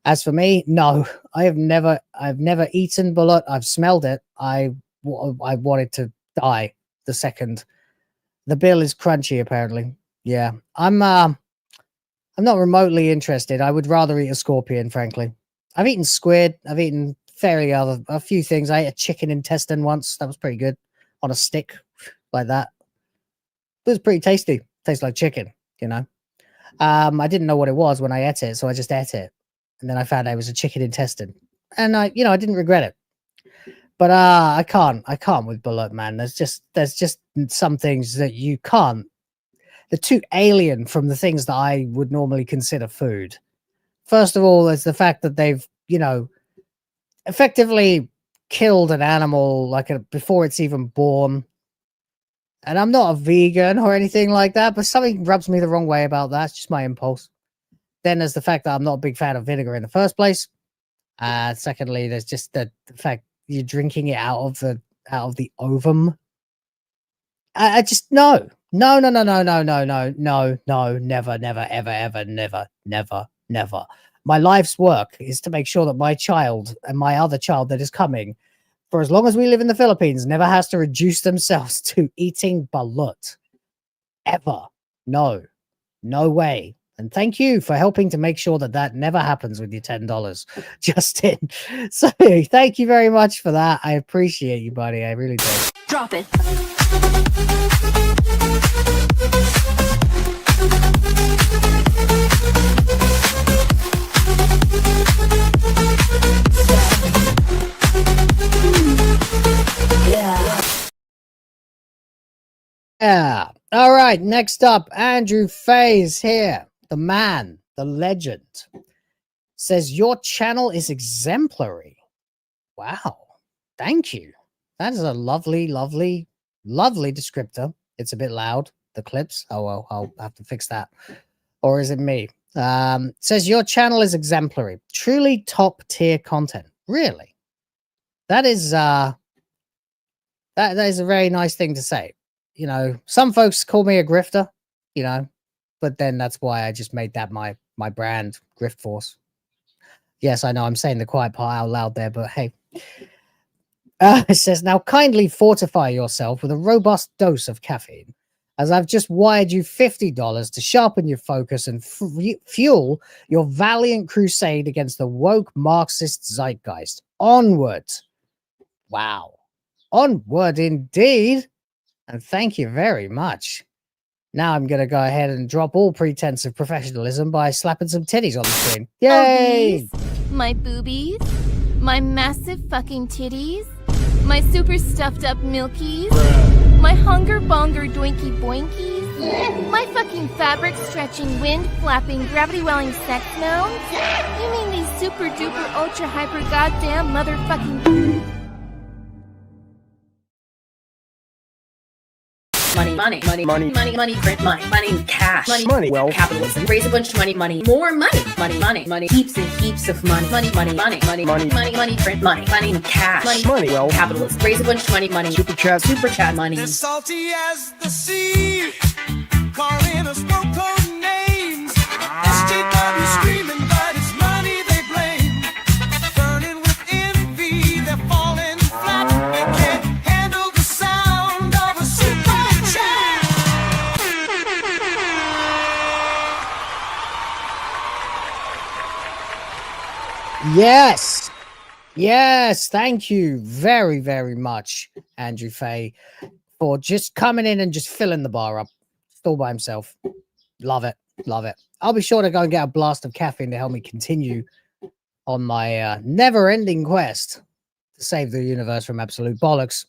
As for me, no, I've never eaten balut. I've smelled it. I wanted to die the second. The bill is crunchy, apparently. Yeah, I'm not remotely interested. I would rather eat a scorpion, frankly. I've eaten squid. I've eaten a few things. I ate a chicken intestine once. That was pretty good on a stick like that. It was pretty tasty. Tastes like chicken, you know. I didn't know what it was when I ate it, so I just ate it, and then I found out it was a chicken intestine, and I didn't regret it. But I can't with balut, man. There's just some things that you can't. they're too alien from the things that I would normally consider food. First of all, there's the fact that they've, you know, effectively killed an animal like before it's even born. And I'm not a vegan or anything like that, but something rubs me the wrong way about that. It's just my impulse. Then there's the fact that I'm not a big fan of vinegar in the first place. Secondly, there's just the fact you're drinking it out of the ovum. I just no, never, never. My life's work is to make sure that my child and my other child that is coming, for as long as we live in the Philippines, never has to reduce themselves to eating balut. Ever. No way. And thank you for helping to make sure that that never happens with your $10, Justin. So thank you very much for that. I appreciate you, buddy. I really do. Drop it. Yeah. All right. Next up, Andrew Faye's here. The man, the legend, says your channel is exemplary. Wow. Thank you. That is a lovely, lovely, lovely descriptor. It's a bit loud, the clips. Oh, well, I'll have to fix that. Or is it me? Says your channel is exemplary. Truly top tier content. Really? That is that is a very nice thing to say. You know, some folks call me a grifter, you know, but then that's why I just made that my brand, Grift Force. Yes, I know I'm saying the quiet part out loud there, but hey. It says, now kindly fortify yourself with a robust dose of caffeine, as I've just wired you $50 to sharpen your focus and fuel your valiant crusade against the woke Marxist zeitgeist. Onward. Wow. Onward indeed. And thank you very much. Now I'm going to go ahead and drop all pretense of professionalism by slapping some titties on the screen. Yay! Oh, my boobies, my massive fucking titties, my super stuffed up milkies, my hunger bonger doinky boinkies, my fucking fabric stretching, wind flapping, gravity welling sex mounds. You mean these super duper ultra hyper goddamn motherfucking money, print money, cash, money, well, capitalism, raise a bunch of money, more money, heaps and heaps of money, print money, cash, money, well, capitalism, raise a bunch of money, super chat money. As salty as the sea, calling us code names. SJW screaming, but it's money they blame. Burning with envy, they're falling flat. They can't handle the sound of a super chat. Yes, thank you very, very much, Andrew Faye, for just coming in and just filling the bar up all by himself. Love it. I'll be sure to go and get a blast of caffeine to help me continue on my never-ending quest to save the universe from absolute bollocks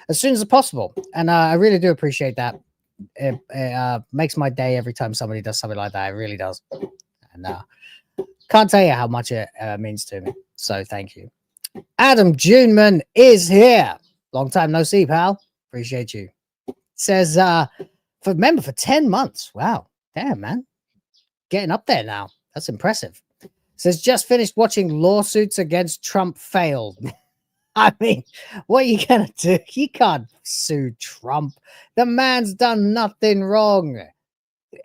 as soon as possible. And I really do appreciate that. It makes my day every time somebody does something like that. It really does. And can't tell you how much it means to me. So thank you. Adam Juneman is here. Long time no see, pal. Appreciate you. Says, for 10 months. Wow. Damn, man. Getting up there now. That's impressive. Says, just finished watching lawsuits against Trump failed. I mean, what are you going to do? You can't sue Trump. The man's done nothing wrong.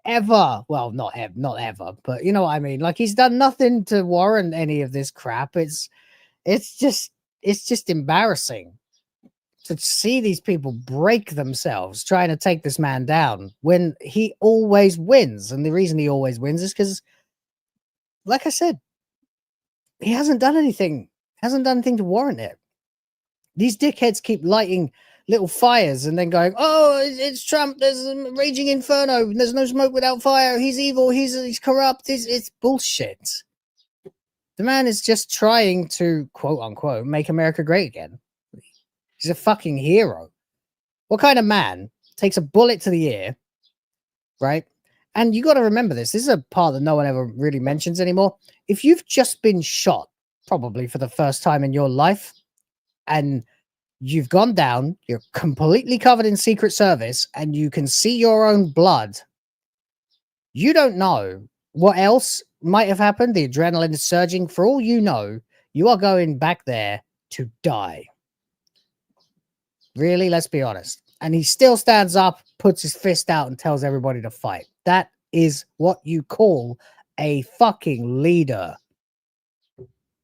Ever. Well, not ever, but you know what I mean? Like, he's done nothing to warrant any of this crap. It's just embarrassing to see these people break themselves trying to take this man down when he always wins. And the reason he always wins is because, like I said, he hasn't done anything to warrant it. These dickheads keep lighting little fires and then going, oh, it's Trump, there's a raging inferno, there's no smoke without fire, he's evil, he's corrupt. It's bullshit. The man is just trying to, quote unquote, make America great again. He's a fucking hero. What kind of man takes a bullet to the ear, right? And you got to remember this. This is a part that no one ever really mentions anymore. If you've just been shot, probably for the first time in your life, and you've gone down, you're completely covered in Secret Service, and you can see your own blood, you don't know what else might have happened. The adrenaline is surging. For all you know, you are going back there to die. Really, let's be honest. And he still stands up, puts his fist out, and tells everybody to fight. That is what you call a fucking leader.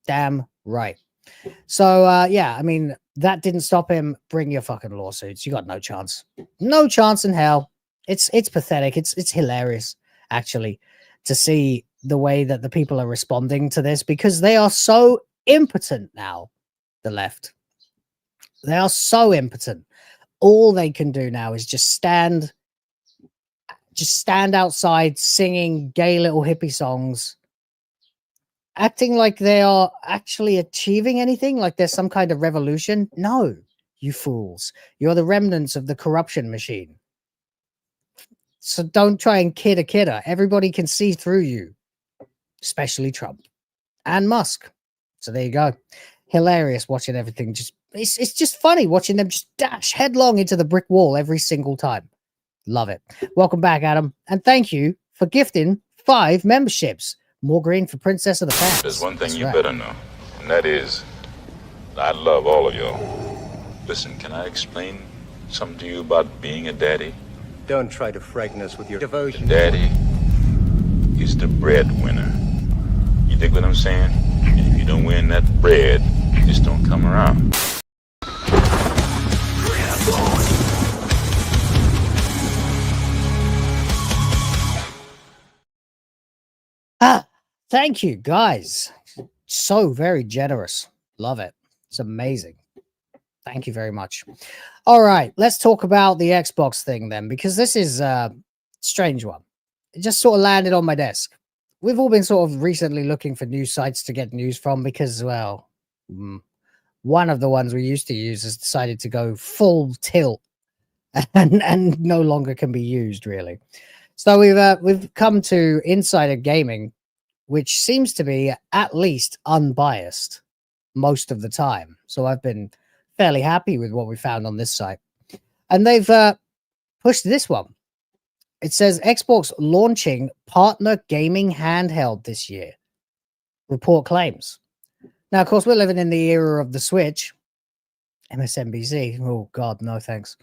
Damn right. So, yeah, I mean, that didn't stop him. Bring your fucking lawsuits. You got no chance. No chance in hell. It's pathetic. It's hilarious, actually, to see the way that the people are responding to this, because they are so impotent now, the left. They are so impotent. All they can do now is just stand outside singing gay little hippie songs, acting like they are actually achieving anything, like there's some kind of revolution. No, you fools. You're the remnants of the corruption machine. So don't try and kid a kidder. Everybody can see through you, especially Trump and Musk. So there you go. Hilarious watching everything. It's just funny watching them just dash headlong into the brick wall every single time. Love it. Welcome back, Adam. And thank you for gifting 5 memberships. More green for Princess of the Pants. There's one thing That's you right. better know, and that is, I love all of y'all. Listen, can I explain something to you about being a daddy? Don't try to frighten us with your The devotion. daddy is the breadwinner. You dig what I'm saying? And if you don't win that bread, it just don't come around. Thank you, guys. So very generous. Love it. It's amazing. Thank you very much. All right, let's talk about the Xbox thing then, because this is a strange one. It just sort of landed on my desk. We've all been sort of recently looking for news sites to get news from because, well, one of the ones we used to use has decided to go full tilt and no longer can be used, really. So we've come to Insider Gaming, which seems to be at least unbiased most of the time. So I've been fairly happy with what we found on this site. And they've pushed this one. It says Xbox launching partner gaming handheld this year. Report claims. Now, of course, we're living in the era of the Switch. MSNBC. Oh, God, no thanks.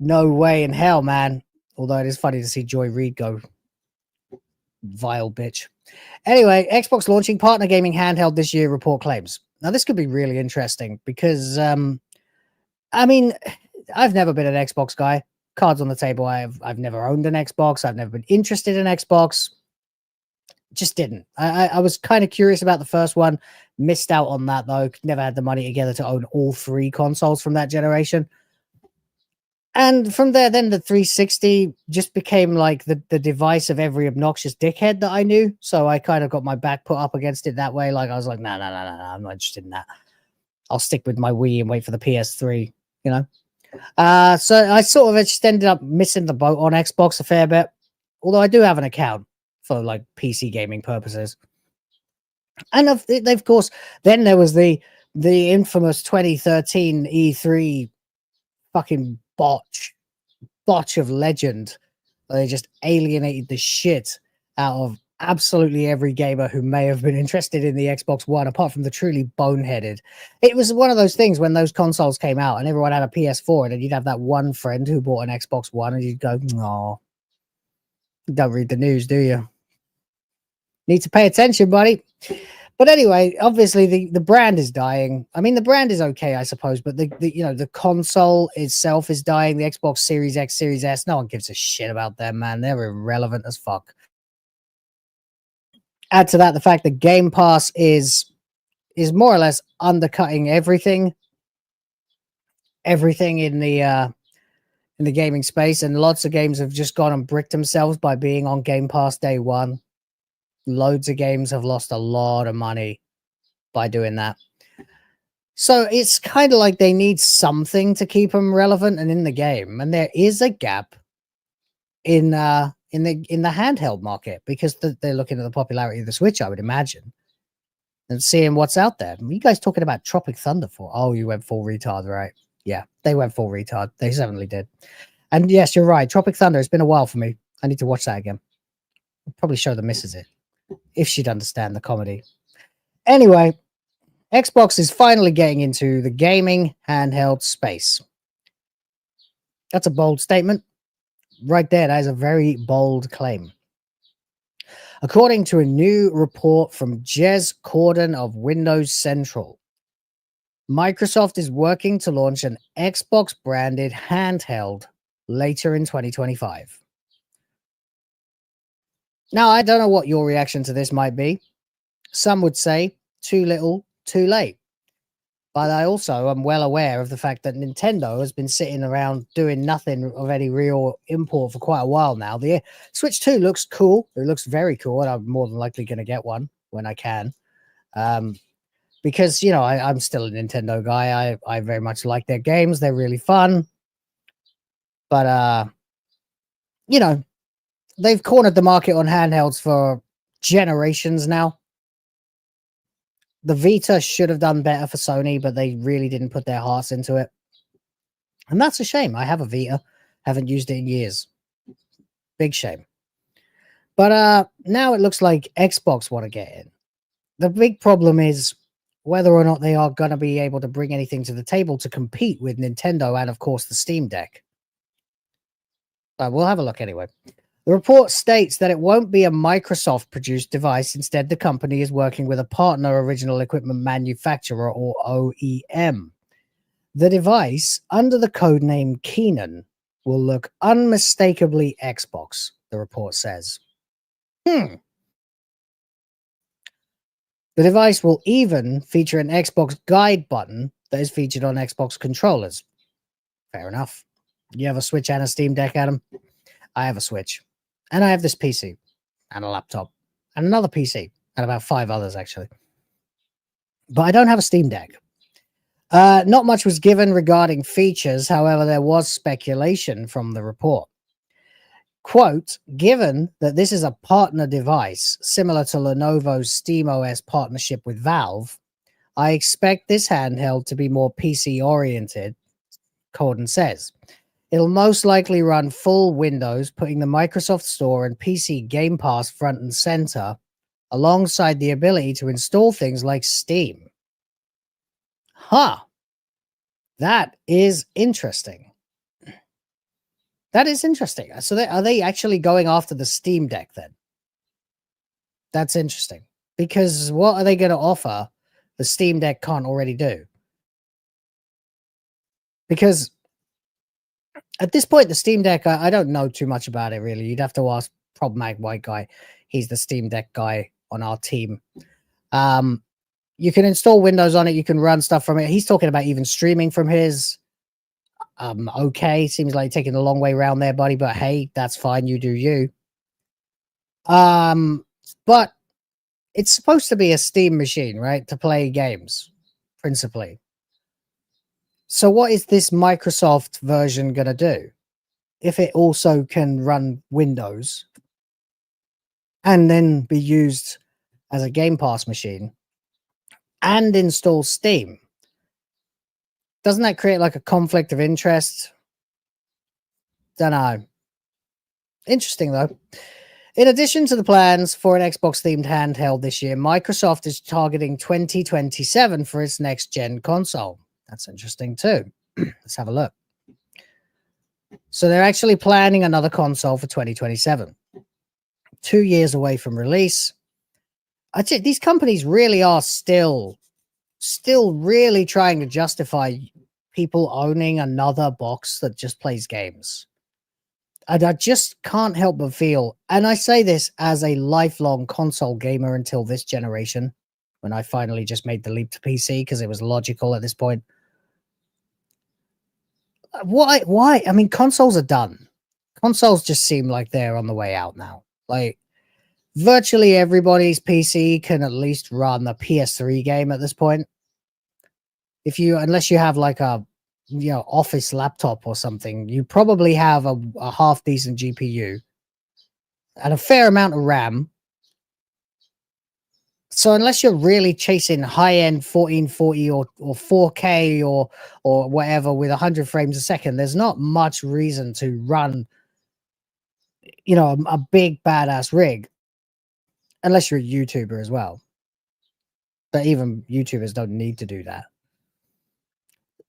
No way in hell, man. Although it is funny to see Joy Reid go. Vile bitch. Anyway, Xbox launching partner gaming handheld this year, report claims. Now, this could be really interesting because, I mean, I've never been an Xbox guy. Cards on the table. I've never owned an Xbox. I've never been interested in Xbox. Just didn't. I was kind of curious about the first one. Missed out on that, though. Never had the money together to own all 3 consoles from that generation. And from there, then the 360 just became like the device of every obnoxious dickhead that I knew. So I kind of got my back put up against it that way. Like I was like, no, I'm not interested in that. I'll stick with my Wii and wait for the PS3, you know? So I sort of just ended up missing the boat on Xbox a fair bit. Although I do have an account for like PC gaming purposes. And of course, then there was the infamous 2013 E3 fucking botch of legend. They just alienated the shit out of absolutely every gamer who may have been interested in the Xbox One, apart from the truly boneheaded. It was one of those things when those consoles came out and everyone had a PS4, and then you'd have that one friend who bought an Xbox One, and you'd go, "Oh, don't read the news, do you? Need to pay attention, buddy." But anyway, obviously the brand is dying. I mean, the brand is okay, I suppose, but the console itself is dying. The Xbox Series X, Series S, no one gives a shit about them, man. They're irrelevant as fuck. Add to that the fact that Game Pass is more or less undercutting everything in the gaming space, and lots of games have just gone and bricked themselves by being on Game Pass day one. Loads of games have lost a lot of money by doing that. So it's kind of like they need something to keep them relevant and in the game. And there is a gap in the handheld market because they're looking at the popularity of the Switch, I would imagine, and seeing what's out there. You guys talking about Tropic Thunder for? Oh, you went full retard, right? Yeah, they went full retard. They certainly did. And yes, you're right. Tropic Thunder. It's been a while for me. I need to watch that again. I'll probably show the missus it if she'd understand the comedy. Anyway, Xbox is finally getting into the gaming handheld space. That's a bold statement. Right there, that is a very bold claim. According to a new report from Jez Corden of Windows Central, Microsoft is working to launch an Xbox-branded handheld later in 2025. Now, I don't know what your reaction to this might be. Some would say, too little, too late. But I also am well aware of the fact that Nintendo has been sitting around doing nothing of any real import for quite a while now. The Switch 2 looks cool. It looks very cool, and I'm more than likely going to get one when I can. Because, you know, I'm still a Nintendo guy. I very much like their games. They're really fun. But, you know, they've cornered the market on handhelds for generations now. The Vita should have done better for Sony, but they really didn't put their hearts into it. And that's a shame. I have a Vita. Haven't used it in years. Big shame. But now it looks like Xbox want to get in. The big problem is whether or not they are going to be able to bring anything to the table to compete with Nintendo and, of course, the Steam Deck. But we'll have a look anyway. The report states that it won't be a Microsoft-produced device. Instead, the company is working with a partner original equipment manufacturer, or OEM. The device, under the codename Keenan, will look unmistakably Xbox, the report says. The device will even feature an Xbox guide button that is featured on Xbox controllers. Fair enough. You have a Switch and a Steam Deck, Adam? I have a Switch. And I have this PC and a laptop and another PC and about 5 others, actually. But I don't have a Steam Deck. Not much was given regarding features. However, there was speculation from the report. Quote, given that this is a partner device similar to Lenovo's SteamOS partnership with Valve, I expect this handheld to be more PC-oriented, Corden says. It'll most likely run full Windows, putting the Microsoft Store and PC Game Pass front and center, alongside the ability to install things like Steam. That is interesting. That is interesting. So are they actually going after the Steam Deck then? That's interesting. Because what are they going to offer the Steam Deck can't already do? Because at this point, the Steam Deck, I don't know too much about it, really. You'd have to ask Problematic White Guy. He's the Steam Deck guy on our team. You can install Windows on it. You can run stuff from it. He's talking about even streaming from his. Okay, seems like you're taking a long way around there, buddy. But hey, that's fine. You do you. But it's supposed to be a Steam machine, right? To play games, principally. So what is this Microsoft version going to do? If it also can run Windows and then be used as a Game Pass machine and install Steam, doesn't that create like a conflict of interest? Don't know. Interesting, though. In addition to the plans for an Xbox-themed handheld this year, Microsoft is targeting 2027 for its next-gen console. That's interesting too. Let's have a look. So they're actually planning another console for 2027. 2 years away from release. These companies really are still really trying to justify people owning another box that just plays games. And I just can't help but feel, and I say this as a lifelong console gamer until this generation, when I finally just made the leap to PC because it was logical at this point. Why? I mean, consoles are done. Consoles just seem like they're on the way out now. Like, virtually everybody's PC can at least run a PS3 game at this point. Unless you have like a office laptop or something, you probably have a half decent GPU and a fair amount of RAM. So unless you're really chasing high-end 1440 or 4K or whatever with 100 frames a second, there's not much reason to run, a big badass rig, unless you're a YouTuber as well. But even YouTubers don't need to do that.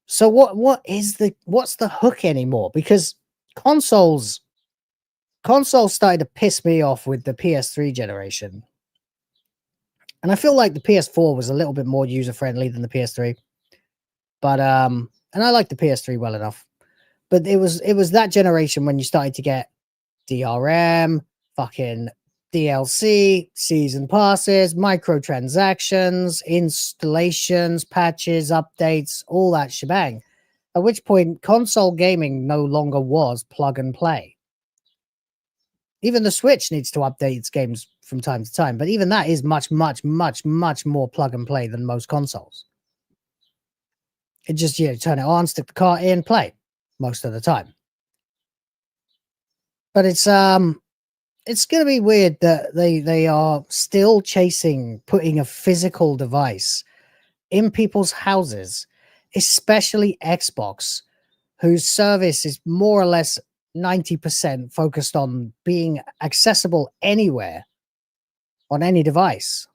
So what's the hook anymore? Because consoles started to piss me off with the PS3 generation. And I feel like the PS4 was a little bit more user-friendly than the PS3. But and I like the PS3 well enough. But it was that generation when you started to get DRM, fucking DLC, season passes, microtransactions, installations, patches, updates, all that shebang. At which point console gaming no longer was plug and play. Even the Switch needs to update its games from time to time, but even that is much, much, much, much more plug and play than most consoles. It just, turn it on, stick the cart in, play most of the time. But it's going to be weird that they are still chasing putting a physical device in people's houses, especially Xbox, whose service is more or less 90% focused on being accessible anywhere, on any device,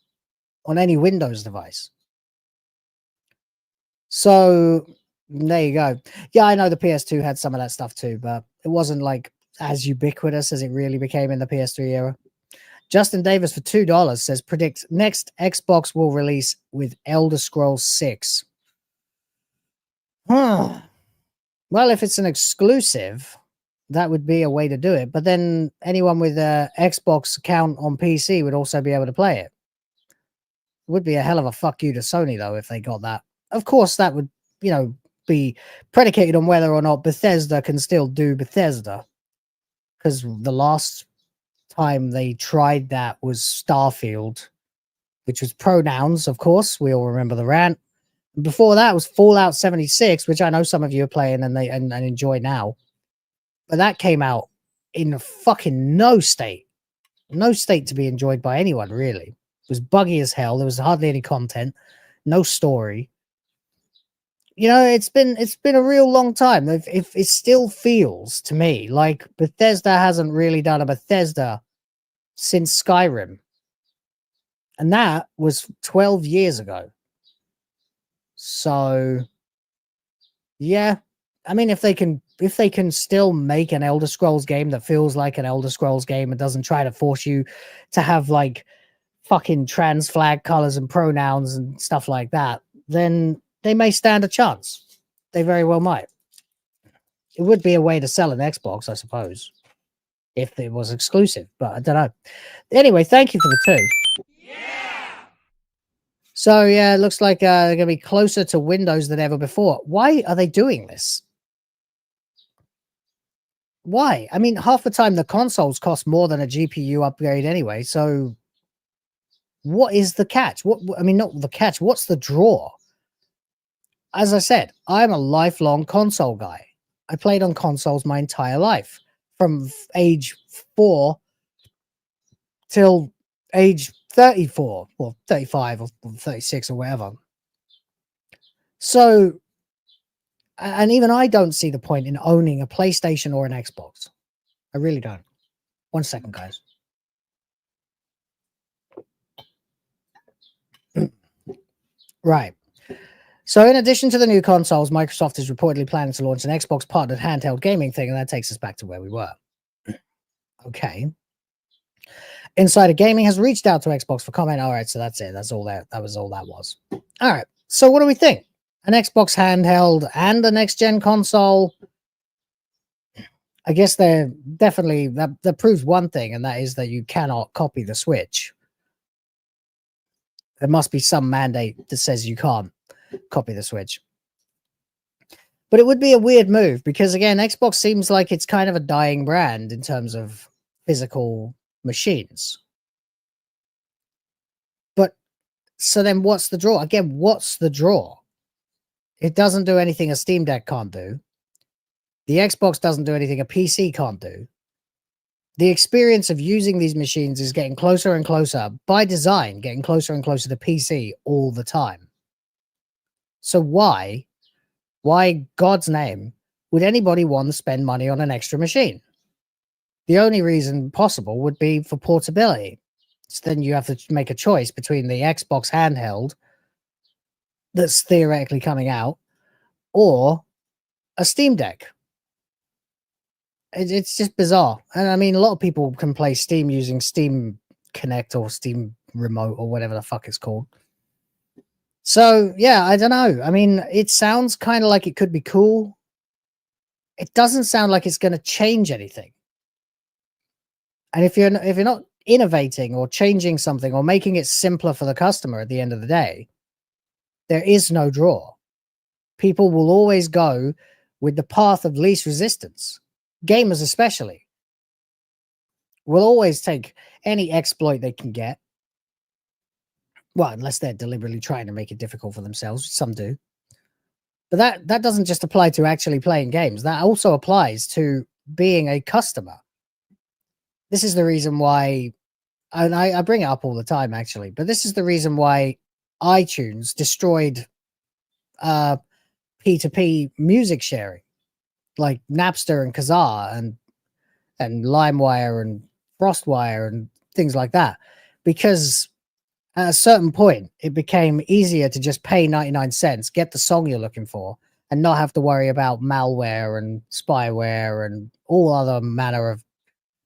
on any Windows device. So there you go. Yeah, I know the PS2 had some of that stuff too, but it wasn't like as ubiquitous as it really became in the PS3 era. Justin Davis for $2 says, predict next Xbox will release with Elder Scrolls 6. Well, if it's an exclusive, that would be a way to do it. But then anyone with an Xbox account on PC would also be able to play it. It would be a hell of a fuck you to Sony, though, if they got that. Of course, that would, be predicated on whether or not Bethesda can still do Bethesda. Because the last time they tried that was Starfield, which was pronouns, of course. We all remember the rant. Before that was Fallout 76, which I know some of you are playing and enjoy now. But that came out in a fucking no state to be enjoyed by anyone, really. It was buggy as hell. There was hardly any content, no story. It's been a real long time. If it still feels to me like Bethesda hasn't really done a Bethesda since Skyrim, and that was 12 years ago. So, yeah, I mean, if they can still make an Elder Scrolls game that feels like an Elder Scrolls game and doesn't try to force you to have like fucking trans flag colors and pronouns and stuff like that, then they may stand a chance. They very well might. It would be a way to sell an Xbox, I suppose, if it was exclusive, but I don't know. Anyway, thank you for the 2. Yeah. So, yeah, it looks like they're going to be closer to Windows than ever before. Why are they doing this? Why? I mean, half the time the consoles cost more than a GPU upgrade anyway, so what is the catch? Not the catch. What's the draw? As I said, I'm a lifelong console guy. I played on consoles my entire life, from age 4 till age 34 or 35 or 36 or whatever. So, and even I don't see the point in owning a PlayStation or an Xbox. I really don't. 1 second, guys. Right. So in addition to the new consoles, Microsoft is reportedly planning to launch an Xbox partnered handheld gaming thing, and that takes us back to where we were. Okay. Insider Gaming has reached out to Xbox for comment. All right, so that's it. That's all that was all that was. All right. So what do we think? An Xbox handheld and a next-gen console? I guess they're definitely that proves one thing, and that is that you cannot copy the Switch. There must be some mandate that says you can't copy the Switch. But it would be a weird move because, again, Xbox seems like it's kind of a dying brand in terms of physical machines. But so then what's the draw? Again, what's the draw? It doesn't do anything a Steam Deck can't do. The Xbox doesn't do anything a PC can't do. The experience of using these machines is getting closer and closer, by design, getting closer and closer to PC all the time. So why God's name, would anybody want to spend money on an extra machine? The only reason possible would be for portability. So then you have to make a choice between the Xbox handheld that's theoretically coming out or a Steam Deck. It's just bizarre. And I mean, a lot of people can play Steam using Steam Connect or Steam Remote or whatever the fuck it's called. So, yeah, I don't know. I mean, it sounds kind of like it could be cool. It doesn't sound like it's going to change anything. And if you're not innovating or changing something or making it simpler for the customer at the end of the day, there is no draw. People will always go with the path of least resistance. Gamers especially will always take any exploit they can get. Well, unless they're deliberately trying to make it difficult for themselves. Some do. But that doesn't just apply to actually playing games. That also applies to being a customer. This is the reason why, and I bring it up all the time, actually, but this is the reason why iTunes destroyed P2P music sharing, like Napster and Kazaa and LimeWire and FrostWire and things like that, because at a certain point, it became easier to just pay 99 cents, get the song you're looking for, and not have to worry about malware and spyware and all other manner of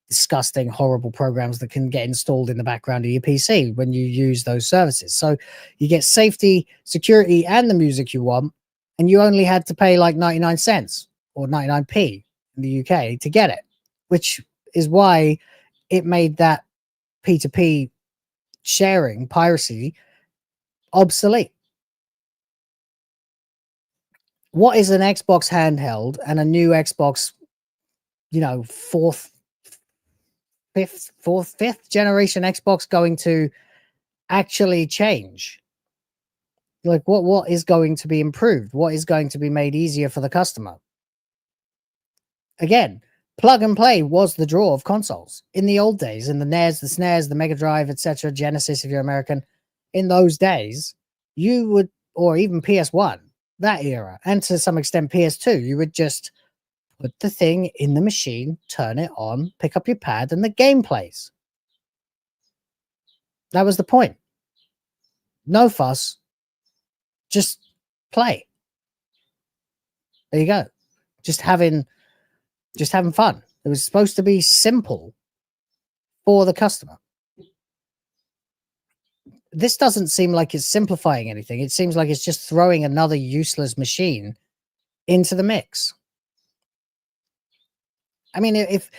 disgusting, horrible programs that can get installed in the background of your PC when you use those services. So you get safety, security, and the music you want, and you only had to pay like 99 cents or 99p in the UK to get it, which is why it made that P2P sharing, piracy, obsolete. What is an Xbox handheld and a new Xbox, fifth generation Xbox going to actually change? Like, what is going to be improved? What is going to be made easier for the customer? Again, plug and play was the draw of consoles in the old days, in the NES, the SNES, the Mega Drive, etc., Genesis, if you're American. In those days, you would, or even PS1, that era, and to some extent PS2, you would just put the thing in the machine, turn it on, pick up your pad, and the game plays. That was the point. No fuss, just play. There you go. Just having fun. It was supposed to be simple for the customer. This doesn't seem like it's simplifying anything. It seems like it's just throwing another useless machine into the mix. I mean, if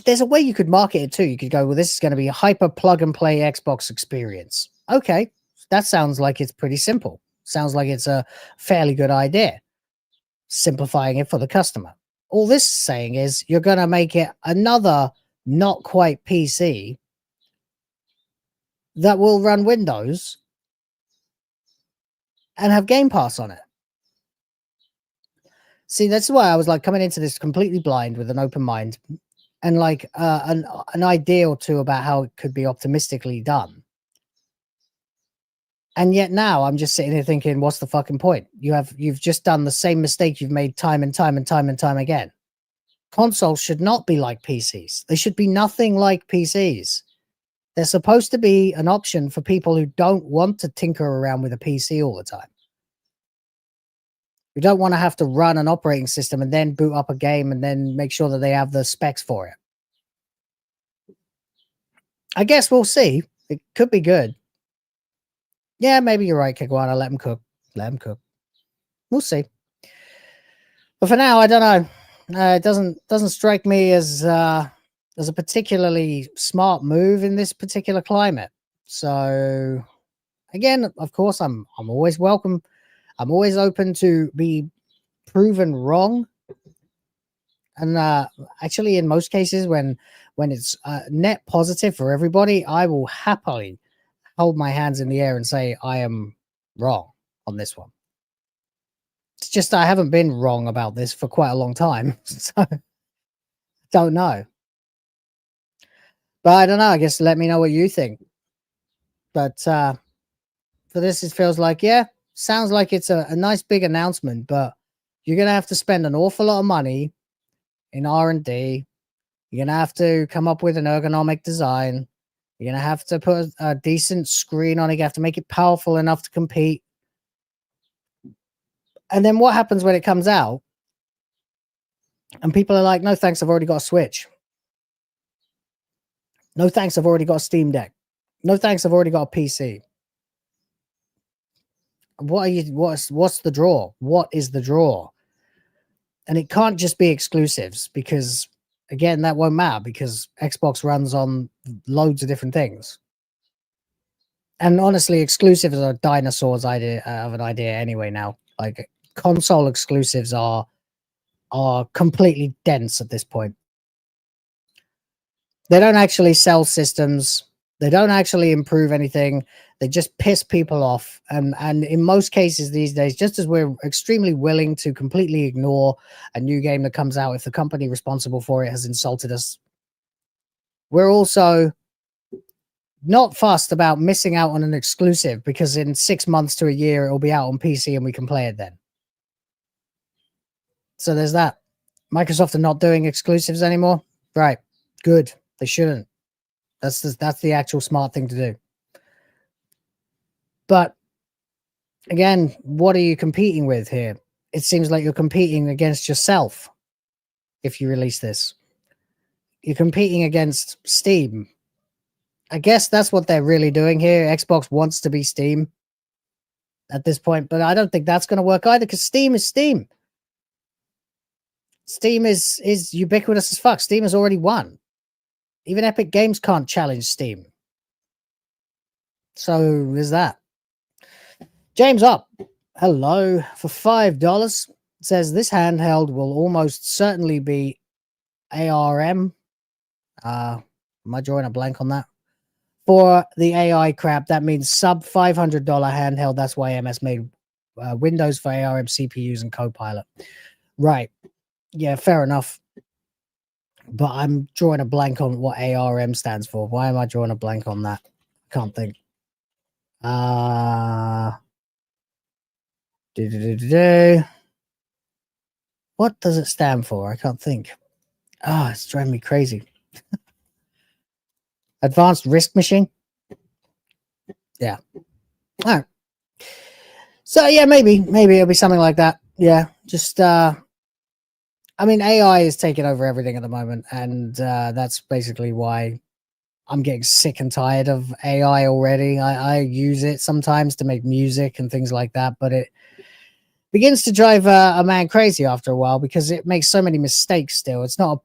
there's a way you could market it too, you could go, well, this is going to be a hyper plug and play Xbox experience. Okay, that sounds like it's pretty simple. Sounds like it's a fairly good idea. Simplifying it for the customer. All this is saying is you're going to make it another not quite PC that will run Windows and have Game Pass on it. See, that's why I was like coming into this completely blind with an open mind and like an idea or two about how it could be optimistically done. And yet now I'm just sitting here thinking, what's the fucking point? You've just done the same mistake you've made time and time and time and time again. Consoles should not be like PCs. They should be nothing like PCs. They're supposed to be an option for people who don't want to tinker around with a PC all the time. You don't want to have to run an operating system and then boot up a game and then make sure that they have the specs for it. I guess we'll see. It could be good. Yeah, maybe you're right, Kigwana. Let them cook. Let them cook. We'll see. But for now, I don't know. It doesn't strike me as a particularly smart move in this particular climate. So, again, of course, I'm always welcome. I'm always open to be proven wrong. And actually, in most cases, when it's net positive for everybody, I will happily hold my hands in the air and say I am wrong on this one. just I haven't been wrong about this for quite a long time, so don't know. But I don't know. I guess let me know what you think. But for this, it feels like, yeah, sounds like it's a nice big announcement, but you're going to have to spend an awful lot of money in R&D. You're going to have to come up with an ergonomic design. You're going to have to put a decent screen on it. You have to make it powerful enough to compete. And then what happens when it comes out? And people are like, no, thanks, I've already got a Switch. No, thanks, I've already got a Steam Deck. No, thanks, I've already got a PC. What's the draw? What is the draw? And it can't just be exclusives, because again, that won't matter, because Xbox runs on loads of different things. And honestly, exclusives are dinosaurs idea of an idea anyway now. Like, console exclusives are completely dense at this point. They don't actually sell systems. They don't actually improve anything. They just piss people off. And in most cases these days, just as we're extremely willing to completely ignore a new game that comes out if the company responsible for it has insulted us, we're also not fussed about missing out on an exclusive, because in 6 months to a year, it will be out on PC and we can play it then. So there's that. Microsoft are not doing exclusives anymore. Right. Good. They shouldn't. That's the actual smart thing to do. But again, what are you competing with here? It seems like you're competing against yourself if you release this. You're competing against Steam. I guess that's what they're really doing here. Xbox wants to be Steam at this point, but I don't think that's going to work either, because Steam is Steam. Steam is ubiquitous as fuck. Steam has already won. Even Epic Games can't challenge Steam. So there's that. James Up, hello, for $5. Says this handheld will almost certainly be ARM. Am I drawing a blank on that? For the AI crap, that means sub $500 handheld. That's why MS made Windows for ARM CPUs and Copilot. Right. Yeah, fair enough. But I'm drawing a blank on what ARM stands for. Why am I drawing a blank on that? Can't think. What does it stand for? I can't think. It's driving me crazy. Advanced Risk Machine? Yeah. All right. So, yeah, maybe it'll be something like that. Yeah, just... I mean, AI is taking over everything at the moment, and that's basically why I'm getting sick and tired of AI already. I use it sometimes to make music and things like that, but it begins to drive a man crazy after a while, because it makes so many mistakes still. It's not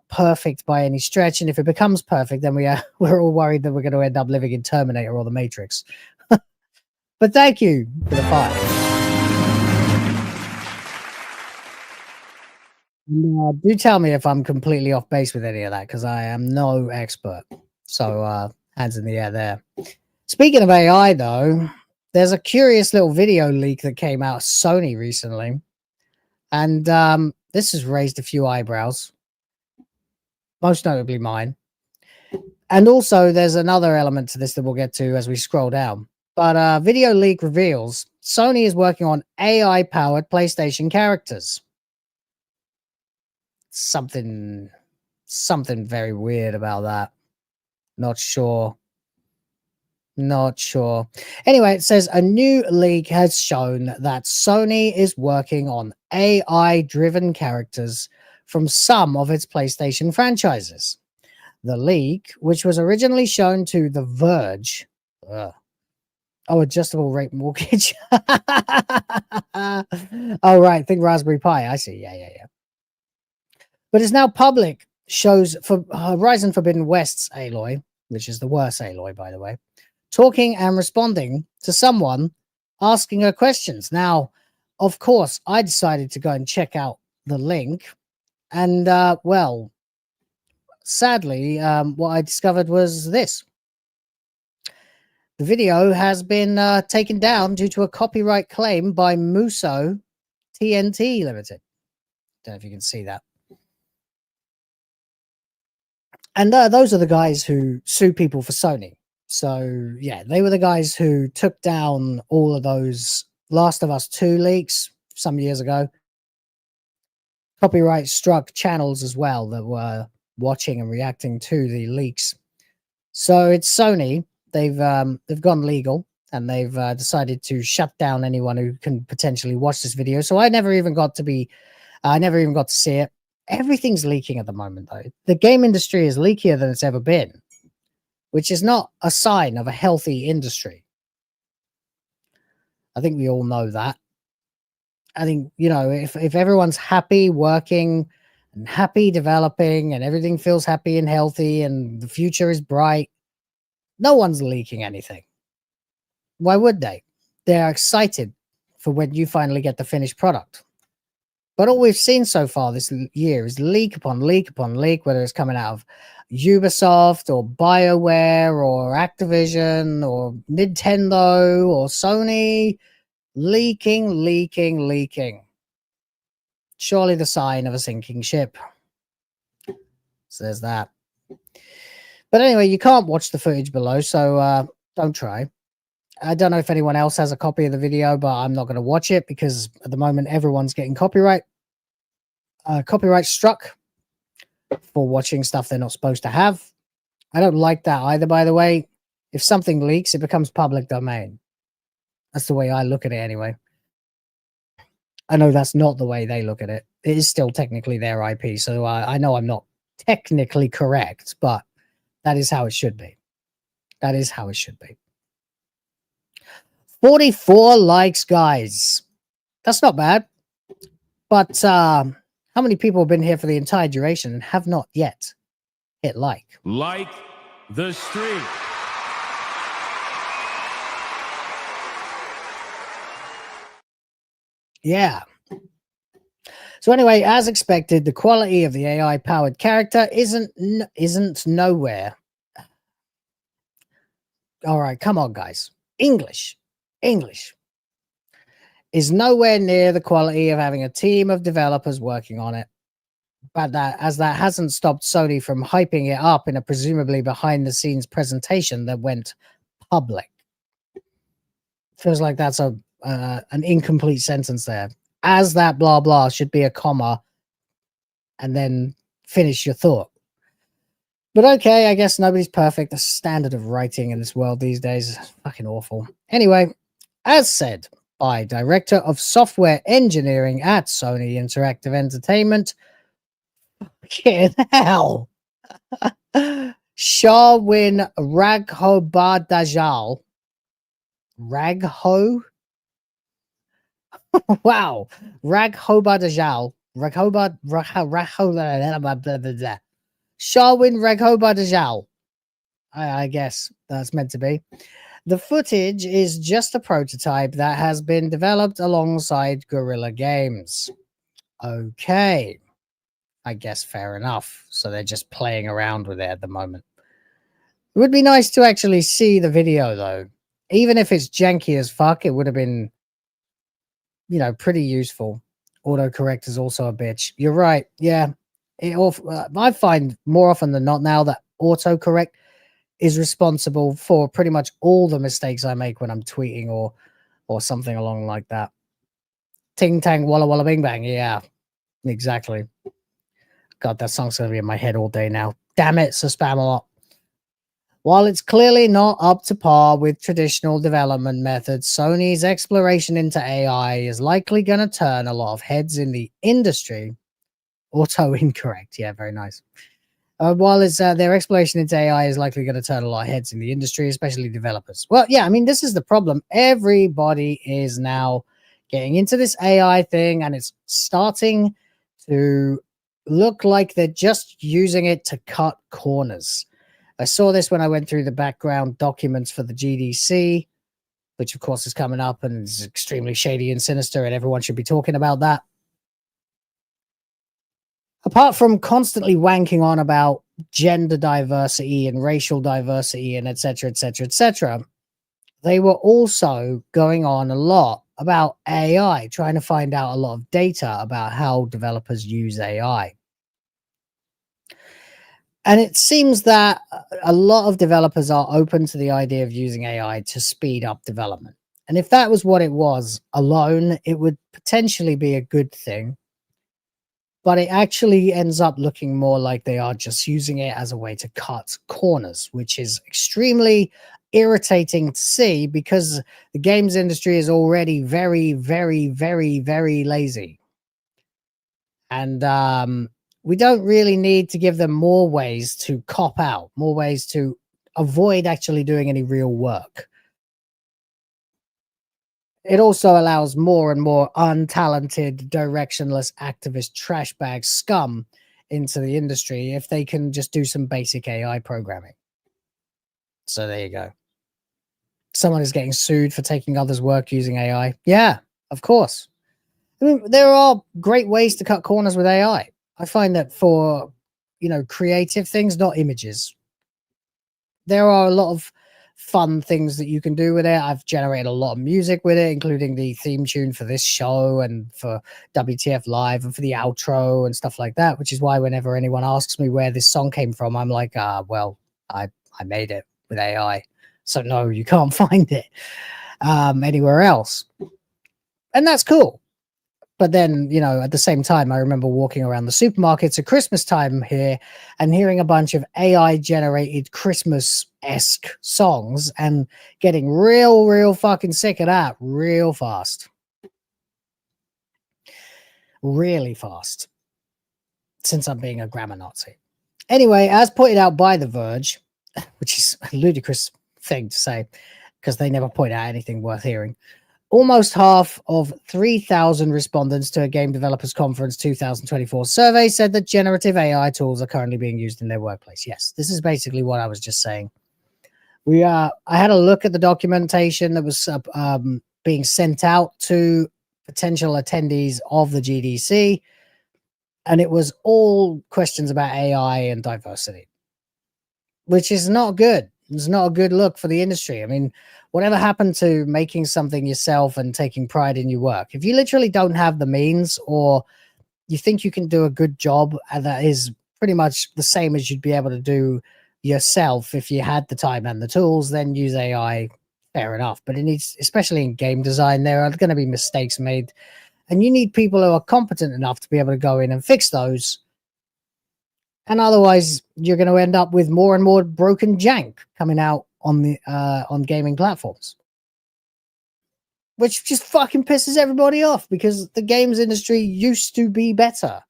perfect by any stretch, and if it becomes perfect, then we're all worried that we're going to end up living in Terminator or The Matrix. But thank you for the 5. Do tell me if I'm completely off base with any of that, because I am no expert. So hands in the air there. Speaking of AI, though, there's a curious little video leak that came out of Sony recently. And this has raised a few eyebrows, most notably mine. And also, there's another element to this that we'll get to as we scroll down. But video leak reveals Sony is working on AI-powered PlayStation characters. Something very weird about that. Not sure. Anyway, it says a new leak has shown that Sony is working on AI-driven characters from some of its PlayStation franchises. The leak, which was originally shown to The Verge. Adjustable rate mortgage. Oh, right. Think Raspberry Pi. I see. Yeah. But it's now public, shows for Horizon Forbidden West's Aloy, which is the worst Aloy, by the way, talking and responding to someone asking her questions. Now, of course, I decided to go and check out the link. And, well, sadly, what I discovered was this. The video has been taken down due to a copyright claim by Muso TNT Limited. Don't know if you can see that. And those are the guys who sue people for Sony. So, yeah, they were the guys who took down all of those Last of Us 2 leaks some years ago. Copyright struck channels as well that were watching and reacting to the leaks. So it's Sony. They've gone legal, and they've decided to shut down anyone who can potentially watch this video. So I never even got to see it. Everything's leaking at the moment, though. The game industry is leakier than it's ever been, which is not a sign of a healthy industry. I think we all know that. I think, you know, if everyone's happy working and happy developing and everything feels happy and healthy and the future is bright, no one's leaking anything. Why would they? They're excited for when you finally get the finished product. But all we've seen so far this year is leak upon leak upon leak, whether it's coming out of Ubisoft or BioWare or Activision or Nintendo or Sony. Leaking. Surely the sign of a sinking ship. So there's that. But anyway, you can't watch the footage below, so don't try. I don't know if anyone else has a copy of the video, but I'm not going to watch it because at the moment everyone's getting copyright struck for watching stuff they're not supposed to have. I don't like that either, by the way. If something leaks, it becomes public domain. That's the way I look at it anyway. I know that's not the way they look at it. It is still technically their IP, so I know I'm not technically correct, but that is how it should be. That is how it should be. 44 likes, guys. That's not bad. But how many people have been here for the entire duration and have not yet hit like? Like the streak. Yeah. So anyway, as expected, the quality of the AI-powered character isn't nowhere. All right, come on, guys. English is nowhere near the quality of having a team of developers working on it. But that hasn't stopped Sony from hyping it up in a presumably behind-the-scenes presentation that went public. Feels like that's an incomplete sentence there. As that blah blah should be a comma and then finish your thought. But okay, I guess nobody's perfect. The standard of writing in this world these days is fucking awful. Anyway, as said by Director of Software Engineering at Sony Interactive Entertainment, fucking hell, Sharwin Raghobadajal. Wow. Raghobadajal. Sharwin Raghobadajal. I guess that's meant to be. The footage is just a prototype that has been developed alongside Guerrilla Games. Okay. I guess fair enough. So they're just playing around with it at the moment. It would be nice to actually see the video, though. Even if it's janky as fuck, it would have been, you know, pretty useful. Autocorrect is also a bitch. You're right. Yeah. I find more often than not now that autocorrect is responsible for pretty much all the mistakes I make when I'm tweeting or something along like that. Ting tang walla walla bing bang. Yeah, exactly. God, that song's gonna be in my head all day now. Damn it, so spam a lot. While it's clearly not up to par with traditional development methods, Sony's exploration into AI is likely going to turn a lot of heads in the industry. Auto incorrect. Yeah, very nice. While it's their exploration into AI is likely going to turn a lot of heads in the industry, especially developers. Well, yeah, I mean, this is the problem. Everybody is now getting into this AI thing, and it's starting to look like they're just using it to cut corners. I saw this when I went through the background documents for the GDC, which of course is coming up and is extremely shady and sinister, and everyone should be talking about that. Apart from constantly wanking on about gender diversity and racial diversity and etc., they were also going on a lot about AI, trying to find out a lot of data about how developers use AI. And it seems that a lot of developers are open to the idea of using AI to speed up development. And if that was what it was alone, it would potentially be a good thing. But it actually ends up looking more like they are just using it as a way to cut corners, which is extremely irritating to see because the games industry is already very, very, very, very lazy. And we don't really need to give them more ways to cop out, more ways to avoid actually doing any real work. It also allows more and more untalented, directionless activist trash bag scum into the industry if they can just do some basic AI programming. So there you go. Someone is getting sued for taking others' work using AI. Yeah, of course. I mean, there are great ways to cut corners with AI. I find that for, creative things, not images, there are a lot of fun things that you can do with it. I've generated a lot of music with it, including the theme tune for this show and for WTF Live and for the outro and stuff like that, which is why whenever anyone asks me where this song came from, I'm like, well, I made it with AI. So no, you can't find it anywhere else. And that's cool. But then, at the same time, I remember walking around the supermarkets at Christmas time here and hearing a bunch of AI-generated Christmas-esque songs and getting real fucking sick of that real fast. Really fast. Since I'm being a grammar Nazi. Anyway, as pointed out by The Verge, which is a ludicrous thing to say because they never point out anything worth hearing, almost half of 3,000 respondents to a Game Developers Conference 2024 survey said that generative AI tools are currently being used in their workplace. Yes, this is basically what I was just saying. I had a look at the documentation that was being sent out to potential attendees of the GDC, and it was all questions about AI and diversity, which is not good. It's not a good look for the industry. I mean, whatever happened to making something yourself and taking pride in your work? If you literally don't have the means, or you think you can do a good job that is pretty much the same as you'd be able to do yourself if you had the time and the tools, then use AI. Fair enough. But it needs, especially in game design, there are going to be mistakes made, and you need people who are competent enough to be able to go in and fix those. And otherwise, you're going to end up with more and more broken jank coming out on the on gaming platforms, which just fucking pisses everybody off because the games industry used to be better.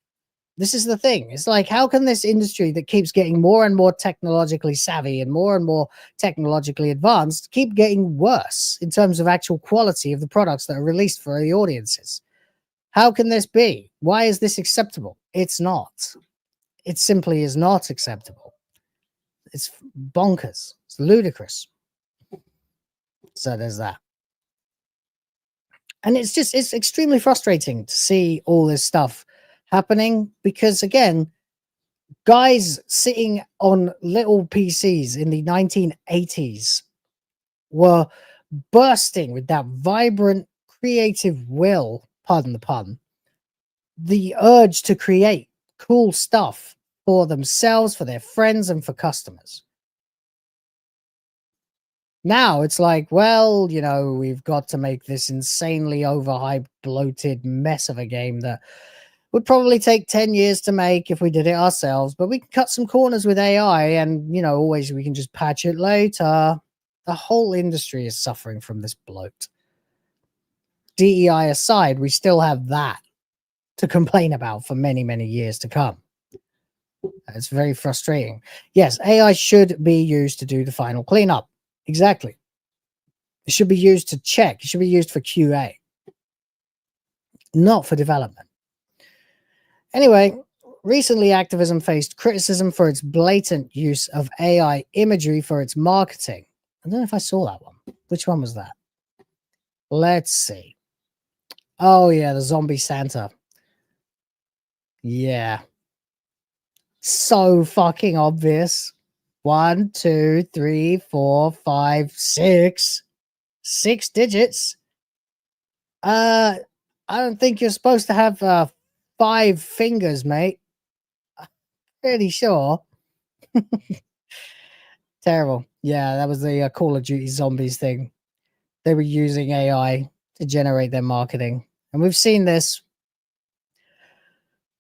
This is the thing. It's like, how can this industry that keeps getting more and more technologically savvy and more technologically advanced keep getting worse in terms of actual quality of the products that are released for the audiences? How can this be? Why is this acceptable? It's not. It simply is not acceptable. It's bonkers. It's ludicrous. So there's that. And it's extremely frustrating to see all this stuff happening because, again, guys sitting on little PCs in the 1980s were bursting with that vibrant, creative will, pardon the pun, the urge to create cool stuff for themselves, for their friends, and for customers. Now it's like, well, we've got to make this insanely overhyped, bloated mess of a game that would probably take 10 years to make if we did it ourselves, but we can cut some corners with AI and, always we can just patch it later. The whole industry is suffering from this bloat. DEI aside, we still have that to complain about for many, many years to come. It's very frustrating. Yes, AI should be used to do the final cleanup. Exactly. It should be used to check. It should be used for QA, not for development. Anyway, recently Activision faced criticism for its blatant use of AI imagery for its marketing. I don't know if I saw that one. Which one was that? Let's see. Oh, yeah, the zombie Santa. Yeah. So fucking obvious. 1, 2, 3, 4, 5, 6. 6 digits. I don't think you're supposed to have 5 fingers, mate. Pretty sure. Terrible. Yeah, that was the Call of Duty Zombies thing. They were using AI to generate their marketing. And we've seen this.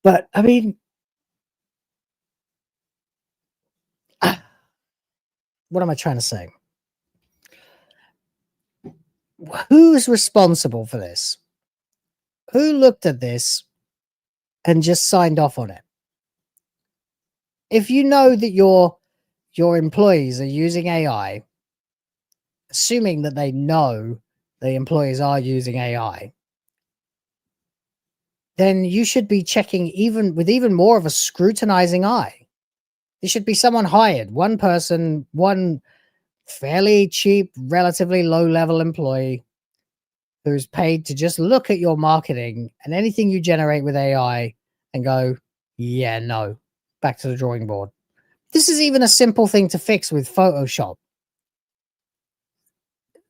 But, I mean, what am I trying to say? Who's responsible for this? Who looked at this and just signed off on it? If you know that your employees are using AI, assuming that they know the employees are using AI, then you should be checking even more of a scrutinizing eye. There should be someone hired, one person, one fairly cheap, relatively low-level employee who's paid to just look at your marketing and anything you generate with AI and go, yeah, no, back to the drawing board. This is even a simple thing to fix with Photoshop.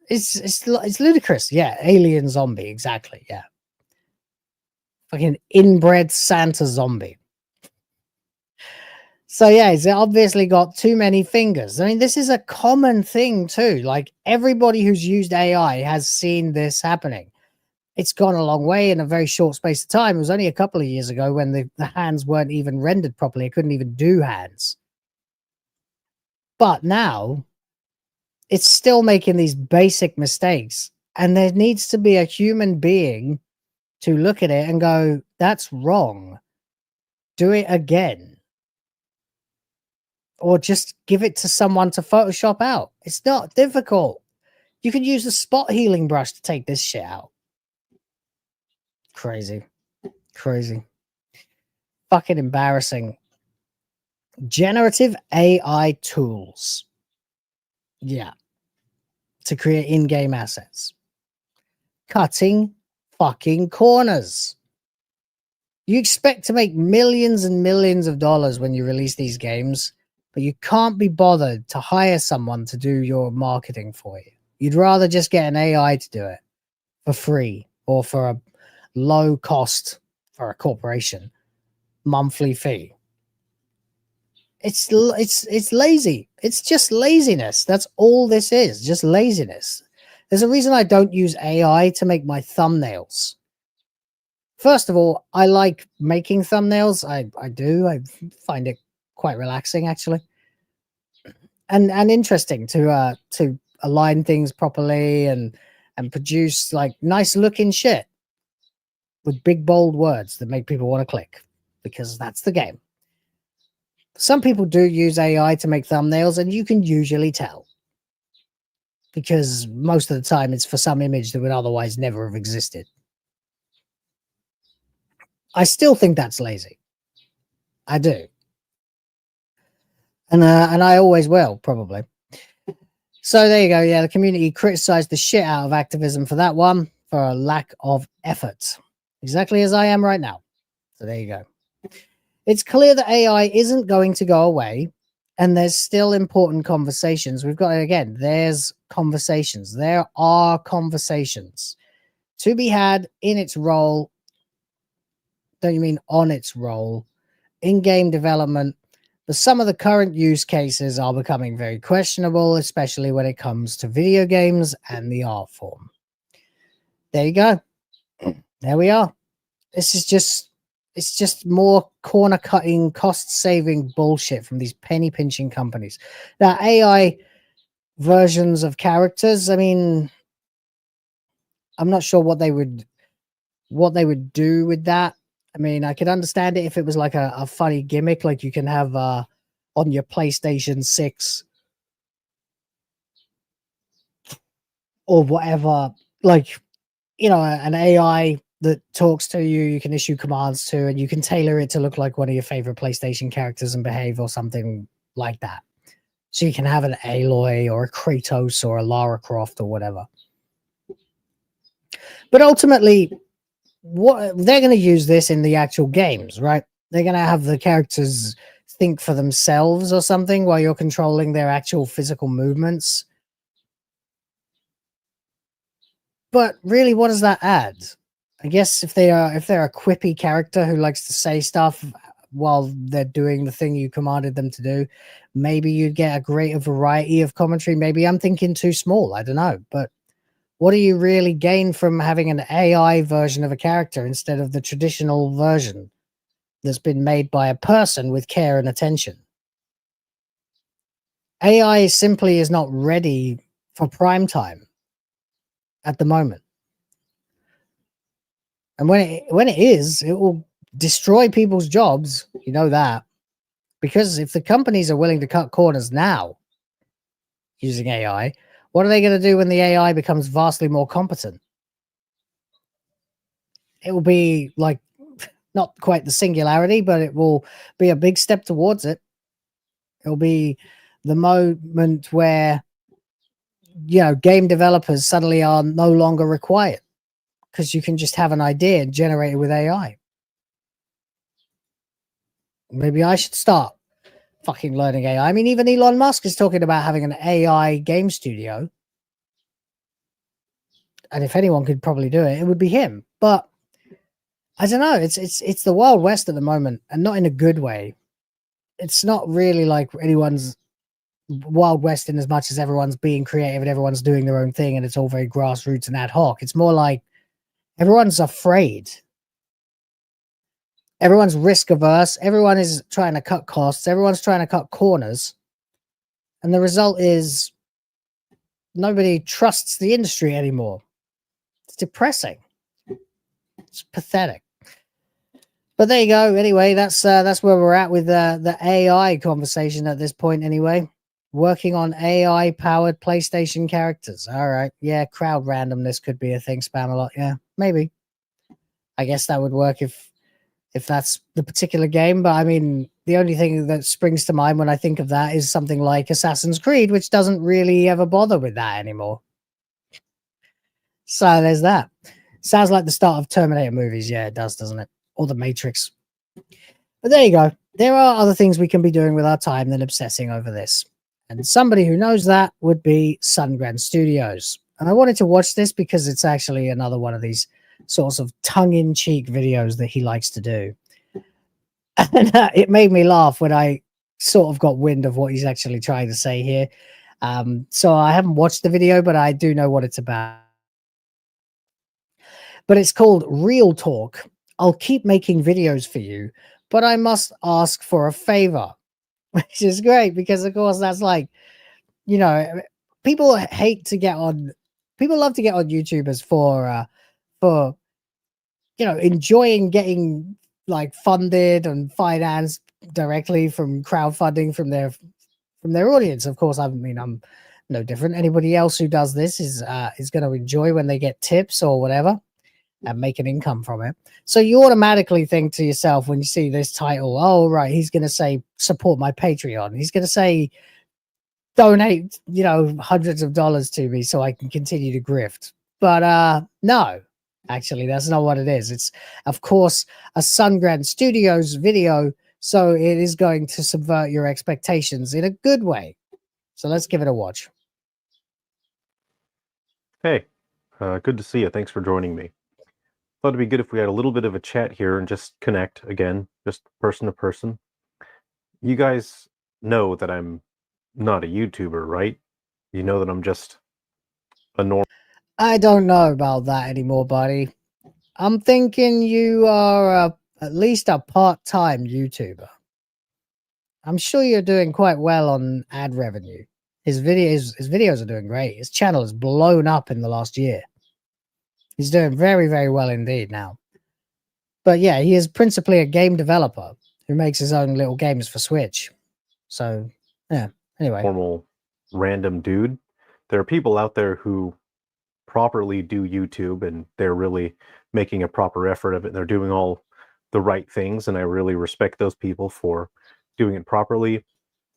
It's ludicrous. Yeah, alien zombie, exactly. Yeah. Fucking inbred Santa zombie. So yeah, he's obviously got too many fingers. I mean, this is a common thing too. Like everybody who's used AI has seen this happening. It's gone a long way in a very short space of time. It was only a couple of years ago when the hands weren't even rendered properly. It couldn't even do hands. But now it's still making these basic mistakes. And there needs to be a human being to look at it and go, that's wrong. Do it again. Or just give it to someone to Photoshop out. It's not difficult. You can use the spot healing brush to take this shit out. Crazy. Crazy. Fucking embarrassing. Generative AI tools. Yeah. To create in-game assets. Cutting fucking corners. You expect to make millions and millions of dollars when you release these games, but you can't be bothered to hire someone to do your marketing for you. You'd rather just get an AI to do it for free or for a low cost for a corporation monthly fee. It's lazy. It's just laziness. That's all this is, just laziness. There's a reason I don't use AI to make my thumbnails. First of all, I like making thumbnails. I do. I find it quite relaxing, actually, and interesting to align things properly and produce like nice looking shit with big bold words that make people want to click, because that's the game. Some people do use AI to make thumbnails, and you can usually tell, because most of the time it's for some image that would otherwise never have existed. I still think that's lazy. I do. And I always will, probably. So there you go. Yeah, the community criticized the shit out of activism for that one, for a lack of effort. Exactly as I am right now. So there you go. It's clear that AI isn't going to go away, and there's still important conversations. We've got, again, there's conversations. There are conversations to be had in its role. Don't you mean on its role in game development? But some of the current use cases are becoming very questionable, especially when it comes to video games and the art form. There you go. There we are. This is just, it's just more corner cutting, cost saving bullshit from these penny pinching companies. Now, AI versions of characters, I mean, I'm not sure what they would do with that. I mean, I could understand it if it was like a funny gimmick, like you can have on your PlayStation 6 or whatever, like, you know, an AI that talks to you, you can issue commands to, and you can tailor it to look like one of your favorite PlayStation characters and behave or something like that. So you can have an Aloy or a Kratos or a Lara Croft or whatever. But ultimately, what they're going to use this in the actual games, right? They're going to have the characters think for themselves or something while you're controlling their actual physical movements. But really, what does that add? I guess if they're a quippy character who likes to say stuff while they're doing the thing you commanded them to do, maybe you'd get a greater variety of commentary. Maybe I'm thinking too small. I don't know. But what do you really gain from having an AI version of a character instead of the traditional version that's been made by a person with care and attention? AI simply is not ready for prime time at the moment. And when it is, it will destroy people's jobs. You know that. Because if the companies are willing to cut corners now using AI, what are they going to do when the AI becomes vastly more competent? It will be like not quite the singularity, but it will be a big step towards it. It'll be the moment where, you know, game developers suddenly are no longer required because you can just have an idea and generate it with AI. Maybe I should start fucking learning AI. I mean, even Elon Musk is talking about having an AI game studio. And if anyone could probably do it, it would be him. But I don't know. It's the Wild West at the moment, and not in a good way. It's not really like anyone's Wild West in as much as everyone's being creative and everyone's doing their own thing and it's all very grassroots and ad hoc. It's more like everyone's afraid. Everyone's risk averse. Everyone is trying to cut costs. Everyone's trying to cut corners. And the result is nobody trusts the industry anymore. It's depressing. It's pathetic. But there you go. Anyway, that's where we're at with the AI conversation at this point anyway. Working on AI-powered PlayStation characters. All right. Yeah, crowd randomness could be a thing. Spam a lot. Yeah, maybe. I guess that would work if that's the particular game. But I mean, the only thing that springs to mind when I think of that is something like Assassin's Creed, which doesn't really ever bother with that anymore. So there's that. Sounds like the start of Terminator movies. Yeah, it does, doesn't it? Or The Matrix. But there you go. There are other things we can be doing with our time than obsessing over this. And somebody who knows that would be Sungran Studios. And I wanted to watch this because it's actually another one of these sorts of tongue-in-cheek videos that he likes to do. And it made me laugh when I sort of got wind of what he's actually trying to say here. So I haven't watched the video, but I do know what it's about. But it's called Real Talk. I'll keep making videos for you, but I must ask for a favor, which is great because, of course, that's like, you know, people hate to get on. People love to get on YouTubers for you know, enjoying getting like funded and financed directly from crowdfunding from their audience. Of course, I mean, I'm no different. Anybody else who does this is going to enjoy when they get tips or whatever and make an income from it. So you automatically think to yourself when you see this title, oh, right, he's going to say, support my Patreon. He's going to say, donate, you know, hundreds of dollars to me so I can continue to grift. But no, actually, that's not what it is. It's, of course, a Sungran Studios video. So it is going to subvert your expectations in a good way. So let's give it a watch. Hey, good to see you. Thanks for joining me. Thought it'd be good if we had a little bit of a chat here and just connect again, just person to person. You guys know that I'm not a YouTuber, right? You know that I'm just a normal. I don't know about that anymore, buddy. I'm thinking you are at least a part-time YouTuber. I'm sure you're doing quite well on ad revenue. His videos are doing great. His channel has blown up in the last year. He's doing very, very well indeed now. But yeah, he is principally a game developer who makes his own little games for Switch. So, yeah, anyway. Normal, random dude. There are people out there who properly do YouTube and they're really making a proper effort of it. They're doing all the right things, and I really respect those people for doing it properly.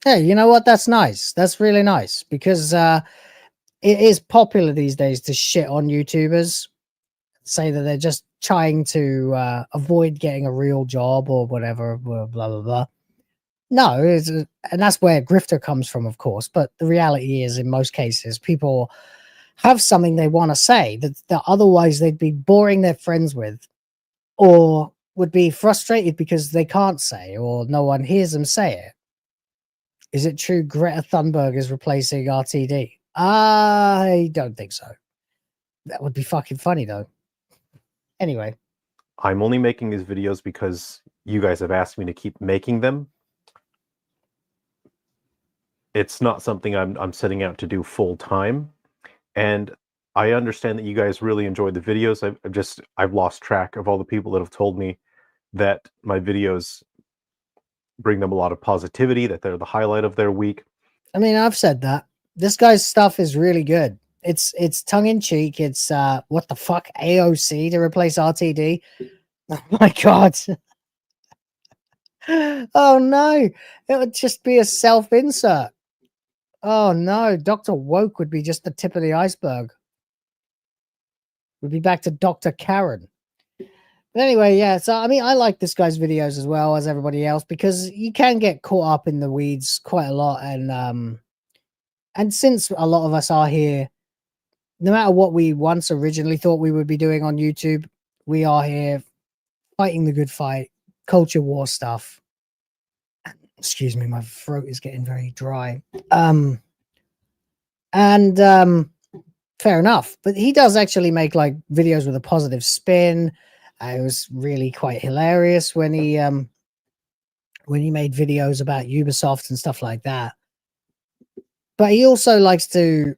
Hey, you know what? That's nice. That's really nice because it is popular these days to shit on YouTubers, say that they're just trying to avoid getting a real job or whatever, blah, blah, blah. No, and that's where grifter comes from, of course. But the reality is, in most cases, people have something they want to say that otherwise they'd be boring their friends with, or would be frustrated because they can't say, or no one hears them say it. Is it true Greta Thunberg is replacing RTD? I don't think so. That would be fucking funny though. Anyway. I'm only making these videos because you guys have asked me to keep making them. It's not something I'm setting out to do full time. And I understand that you guys really enjoyed the videos. I've lost track of all the people that have told me that my videos bring them a lot of positivity, that they're the highlight of their week. I mean, I've said that. This guy's stuff is really good. It's tongue in cheek. It's what the fuck, AOC to replace RTD. Oh my god. Oh no, it would just be a self-insert. Oh no, Dr. Woke would be just the tip of the iceberg. We'd be back to Dr. Karen. But anyway, yeah, so I mean, I like this guy's videos as well as everybody else, because you can get caught up in the weeds quite a lot. And since a lot of us are here, no matter what we once originally thought we would be doing on YouTube, we are here fighting the good fight, culture war stuff. Excuse me, my throat is getting very dry. Fair enough. But he does actually make like videos with a positive spin. It was really quite hilarious when he made videos about Ubisoft and stuff like that. But he also likes to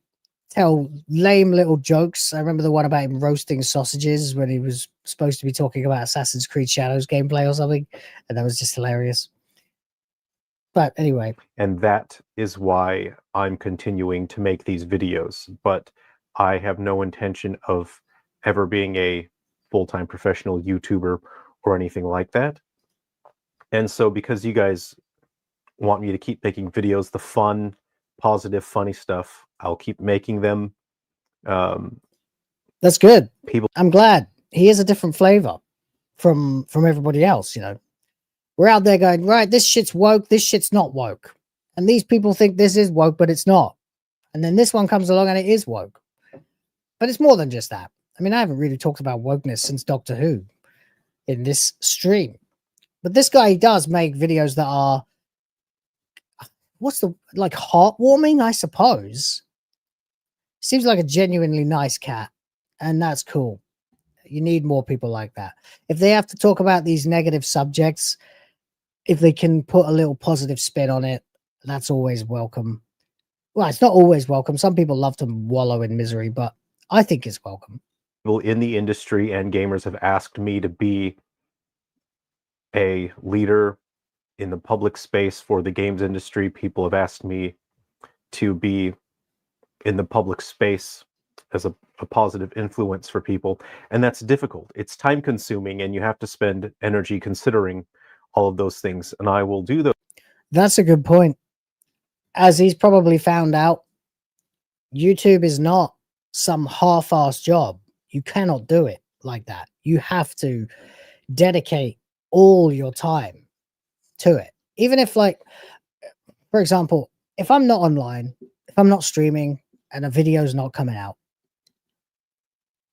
tell lame little jokes. I remember the one about him roasting sausages when he was supposed to be talking about Assassin's Creed Shadows gameplay or something, and that was just hilarious. But anyway. And that is why I'm continuing to make these videos. But I have no intention of ever being a full-time professional YouTuber or anything like that. And so because you guys want me to keep making videos, the fun, positive, funny stuff, I'll keep making them. That's good. I'm glad. He is a different flavor from everybody else, you know. We're out there going, right, this shit's woke, this shit's not woke. And these people think this is woke, but it's not. And then this one comes along and it is woke. But it's more than just that. I mean, I haven't really talked about wokeness since Doctor Who in this stream. But this guy does make videos that are, like heartwarming, I suppose. Seems like a genuinely nice cat. And that's cool. You need more people like that. If they have to talk about these negative subjects, if they can put a little positive spin on it, that's always welcome. Well, it's not always welcome. Some people love to wallow in misery, but I think it's welcome. People in the industry and gamers have asked me to be a leader in the public space for the games industry. People have asked me to be in the public space as a positive influence for people. And that's difficult. It's time consuming and you have to spend energy considering all of those things. And I will do those. That's a good point. As he's probably found out, YouTube is not some half-assed job. You cannot do it like that. You have to dedicate all your time to it. Even if, like, for example, if I'm not online, if I'm not streaming and a video's not coming out,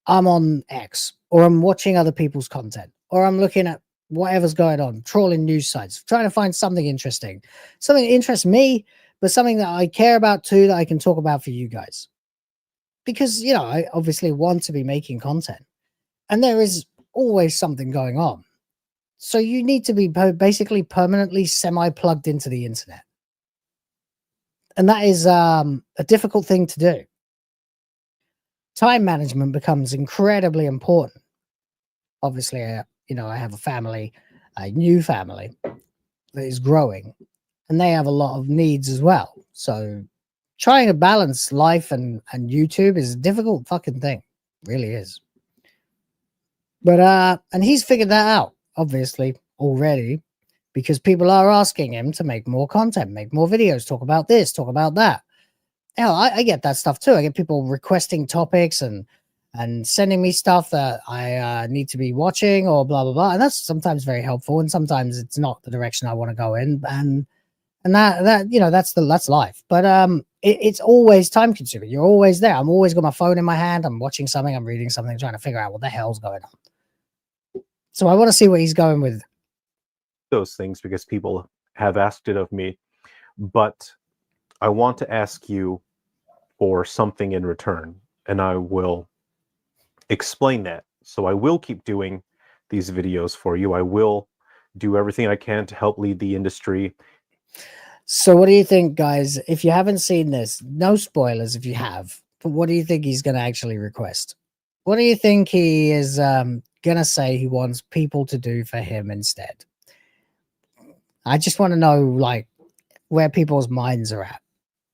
I'm on X, or I'm watching other people's content, or I'm looking at whatever's going on, trawling news sites, trying to find something interesting, something that interests me, but something that I care about too, that I can talk about for you guys. Because, you know, I obviously want to be making content, and there is always something going on. So you need to be basically permanently semi-plugged into the internet. And that is a difficult thing to do. Time management becomes incredibly important. Obviously, you know, I have a family, a new family that is growing, and they have a lot of needs as well. So trying to balance life and YouTube is a difficult fucking thing. It really is. But and he's figured that out, obviously, already, because people are asking him to make more content, make more videos, talk about this, talk about that. Hell, I get that stuff too. I get people requesting topics and sending me stuff that I need to be watching or blah blah blah, and that's sometimes very helpful, and sometimes it's not the direction I want to go in, and that you know, that's life. But it's always time consuming. You're always there. I'm always got my phone in my hand. I'm watching something. I'm reading something, trying to figure out what the hell's going on. So I want to see where he's going with those things because people have asked it of me. But I want to ask you for something in return, and I will explain that. So I will keep doing these videos for you. I will do everything I can to help lead the industry. So what do you think, guys? If you haven't seen this, no spoilers if you have, but what do you think he's going to actually request? What do you think he is going to say he wants people to do for him instead? I just want to know, like, where people's minds are at,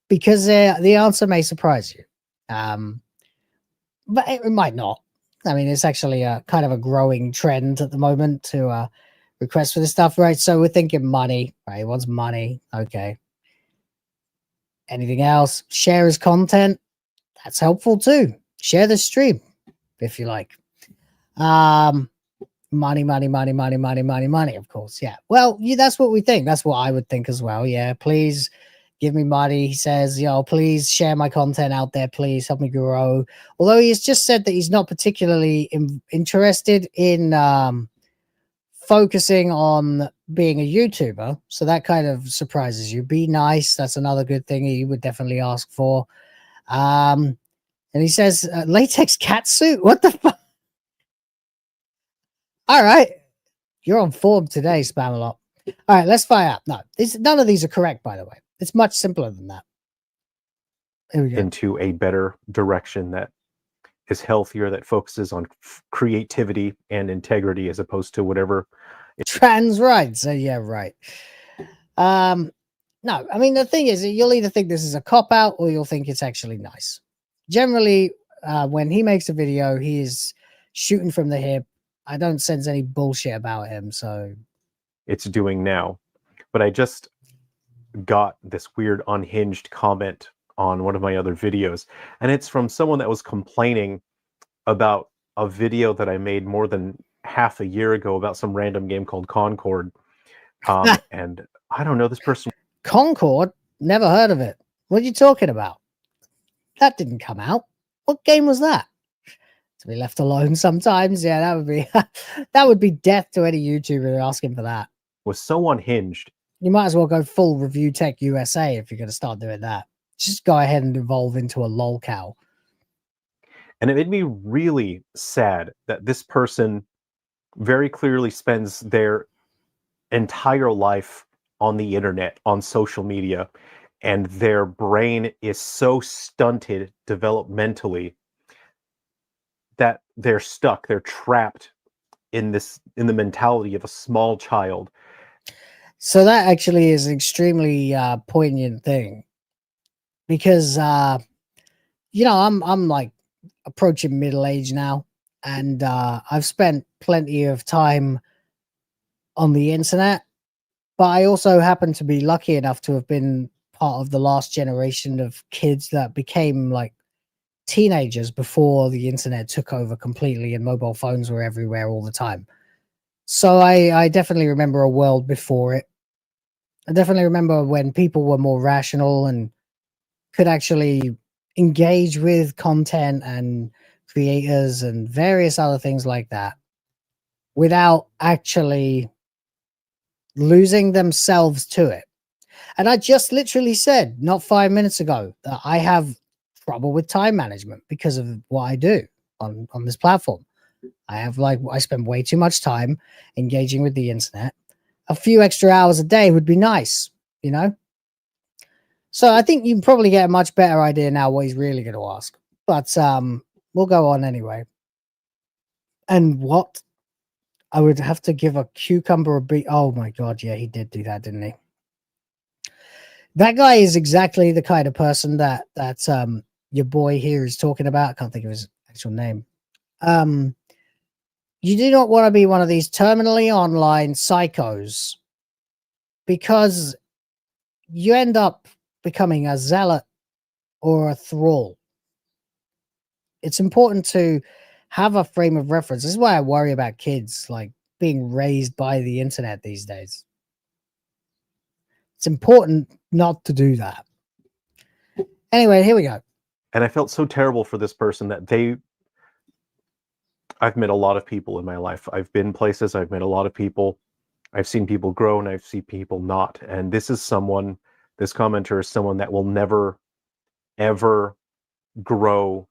because the answer may surprise you. But it might not. I mean, it's actually a kind of a growing trend at the moment to request for this stuff, right? So we're thinking money, right? He wants money. Okay. Anything else? Share his content. That's helpful too. Share the stream if you like. Money, money, money, money, money, money, money, of course. Yeah. Well, that's what we think. That's what I would think as well. Yeah. Please give me money. He says, please share my content out there. Please help me grow. Although he's just said that he's not particularly interested in focusing on being a YouTuber. So that kind of surprises you. Be nice. That's another good thing he would definitely ask for. And he says, latex cat suit? What the fuck? All right. You're on form today, Spamalot. All right, let's fire up. No, none of these are correct, by the way. It's much simpler than that. Here we go. Into a better direction that is healthier, that focuses on creativity and integrity as opposed to whatever. Trans rights. Yeah, right. No, I mean, the thing is, you'll either think this is a cop-out or you'll think it's actually nice. Generally, when he makes a video, he is shooting from the hip. I don't sense any bullshit about him, so... It's doing now. But I just got this weird unhinged comment on one of my other videos, and it's from someone that was complaining about a video that I made more than half a year ago about some random game called Concord. And I don't know, this person... Concord? Never heard of it. What are you talking about? That didn't come out. What game was that? To be left alone sometimes? Yeah, that would be death to any YouTuber asking for that. Was so unhinged. You might as well go full Review Tech USA if you're going to start doing that. Just go ahead and evolve into a lolcow. And it made me really sad that this person very clearly spends their entire life on the internet, on social media, and their brain is so stunted developmentally that they're stuck, they're trapped in the mentality of a small child. So that actually is an extremely poignant thing, because I'm like approaching middle age now, and I've spent plenty of time on the internet, but I also happen to be lucky enough to have been part of the last generation of kids that became like teenagers before the internet took over completely and mobile phones were everywhere all the time. So I definitely remember a world before it. I definitely remember when people were more rational and could actually engage with content and creators and various other things like that without actually losing themselves to it. And I just literally said not 5 minutes ago that I have trouble with time management because of what I do on this platform. I spend way too much time engaging with the internet. A few extra hours a day would be nice, you know? So I think you can probably get a much better idea now what he's really going to ask. But we'll go on anyway. And what? I would have to give a cucumber a beat. Oh my God, yeah, he did do that, didn't he? That guy is exactly the kind of person that your boy here is talking about. I can't think of his actual name. You do not want to be one of these terminally online psychos, because you end up becoming a zealot or a thrall. It's important to have a frame of reference. This is why I worry about kids like being raised by the internet these days. It's important not to do that. Anyway, here we go. And I felt so terrible for this person that I've met a lot of people in my life. I've been places, I've met a lot of people. I've seen people grow and I've seen people not. And this commenter is someone that will never, ever grow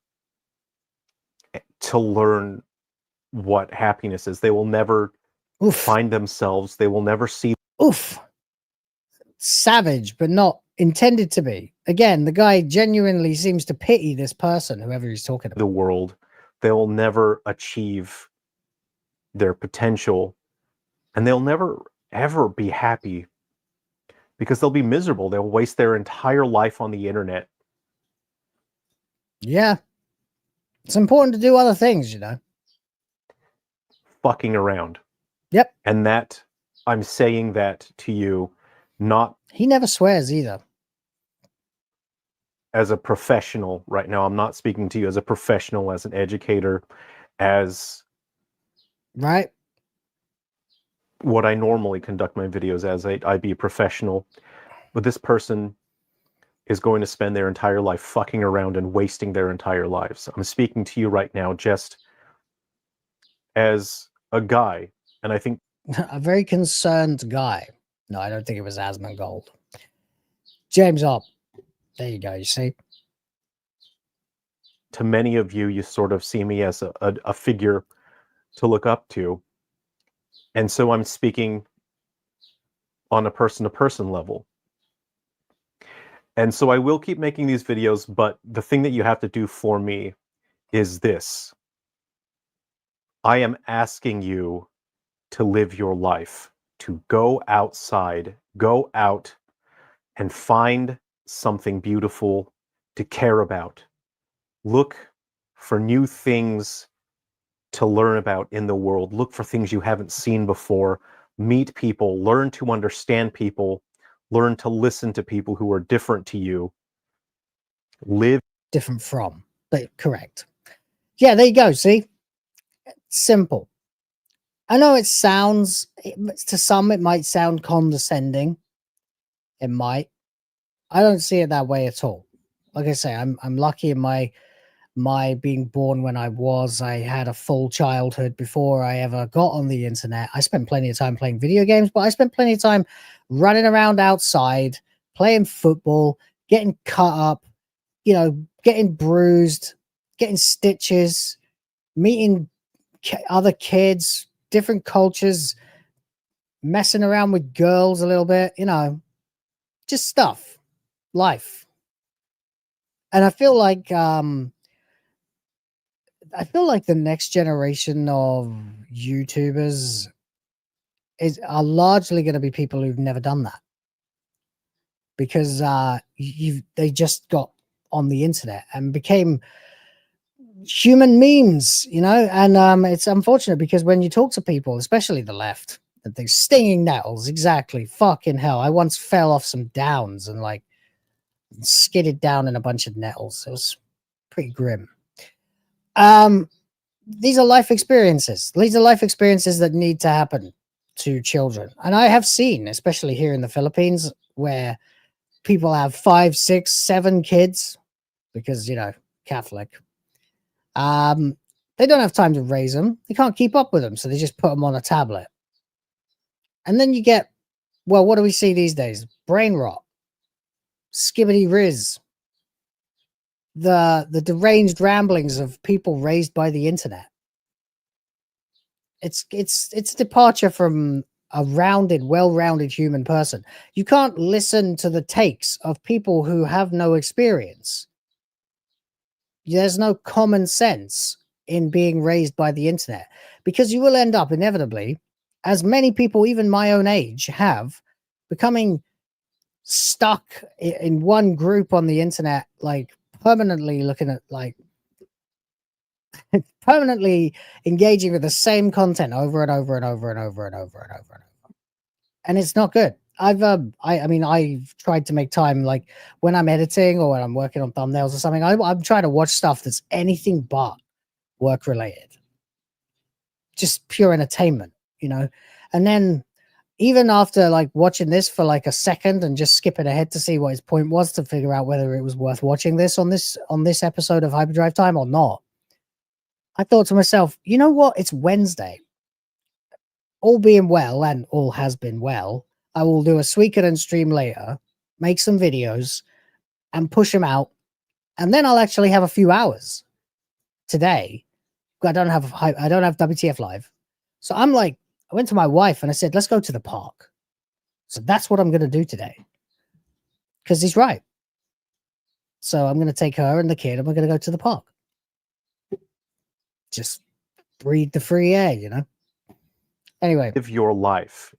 to learn what happiness is. They will never find themselves. They will never see. Oof. Savage, but not intended to be. Again, the guy genuinely seems to pity this person, whoever he's talking about. The world. They will never achieve their potential. And they'll never, ever be happy because they'll be miserable. They'll waste their entire life on the internet. Yeah. It's important to do other things, you know. Fucking around. Yep. And that, I'm saying that to you, not... He never swears either. As a professional right now. I'm not speaking to you as a professional, as an educator, as... Right. What I normally conduct my videos as. I'd be a professional. But this person is going to spend their entire life fucking around and wasting their entire lives. I'm speaking to you right now just as a guy. And I think... A very concerned guy. No, I don't think it was HyvenlyJester. James Up. There you go, you see. To many of you, you sort of see me as a figure to look up to. And so I'm speaking on a person-to-person level. And so I will keep making these videos, but the thing that you have to do for me is this. I am asking you to live your life, to go outside, go out and find something beautiful to care about. Look for new things to learn about in the world. Look for things you haven't seen before. Meet people, learn to understand people, learn to listen to people who are different to you. Live different from, but correct. Yeah, there you go. See, simple. I know it sounds, to some, it might sound condescending. It might. I don't see it that way at all. Like I say, I'm lucky in my being born when I was. I had a full childhood before I ever got on the internet. I spent plenty of time playing video games, but I spent plenty of time running around outside, playing football, getting cut up, you know, getting bruised, getting stitches, meeting other kids, different cultures, messing around with girls a little bit, you know, just stuff, life. And I feel like the next generation of YouTubers are largely going to be people who've never done that, because they just got on the internet and became human memes, you know. And it's unfortunate because when you talk to people, especially the left, that they're stinging nettles, exactly, fucking hell. I once fell off some downs and like skidded down in a bunch of nettles. It was pretty grim. These are life experiences. These are life experiences that need to happen to children. And I have seen, especially here in the Philippines, where people have 5, 6, 7 kids because, you know, Catholic. They don't have time to raise them. They can't keep up with them. So they just put them on a tablet. And then you get, well, what do we see these days? Brain rot, skibbity riz, the deranged ramblings of people raised by the internet. It's a departure from a rounded, well-rounded human person. You can't listen to the takes of people who have no experience. There's no common sense in being raised by the internet, because you will end up inevitably, as many people, even my own age, have, becoming stuck in one group on the internet, like permanently looking at, like, permanently engaging with the same content over and over and over and over and over and over and over. And it's not good. I mean, I've tried to make time, like when I'm editing or when I'm working on thumbnails or something, I'm trying to watch stuff that's anything but work related. Just pure entertainment, you know? And then, even after like watching this for like a second and just skipping ahead to see what his point was to figure out whether it was worth watching this on this episode of Hyperdrive Time or not, I thought to myself, you know what? It's Wednesday. All being well, and all has been well, I will do a Suikoden stream later, make some videos, and push them out, and then I'll actually have a few hours today. I don't have WTF Live, so I'm like, I went to my wife and I said, let's go to the park. So that's what I'm going to do today. Because he's right. So I'm going to take her and the kid and we're going to go to the park. Just breathe the free air, you know? Anyway. Live your life.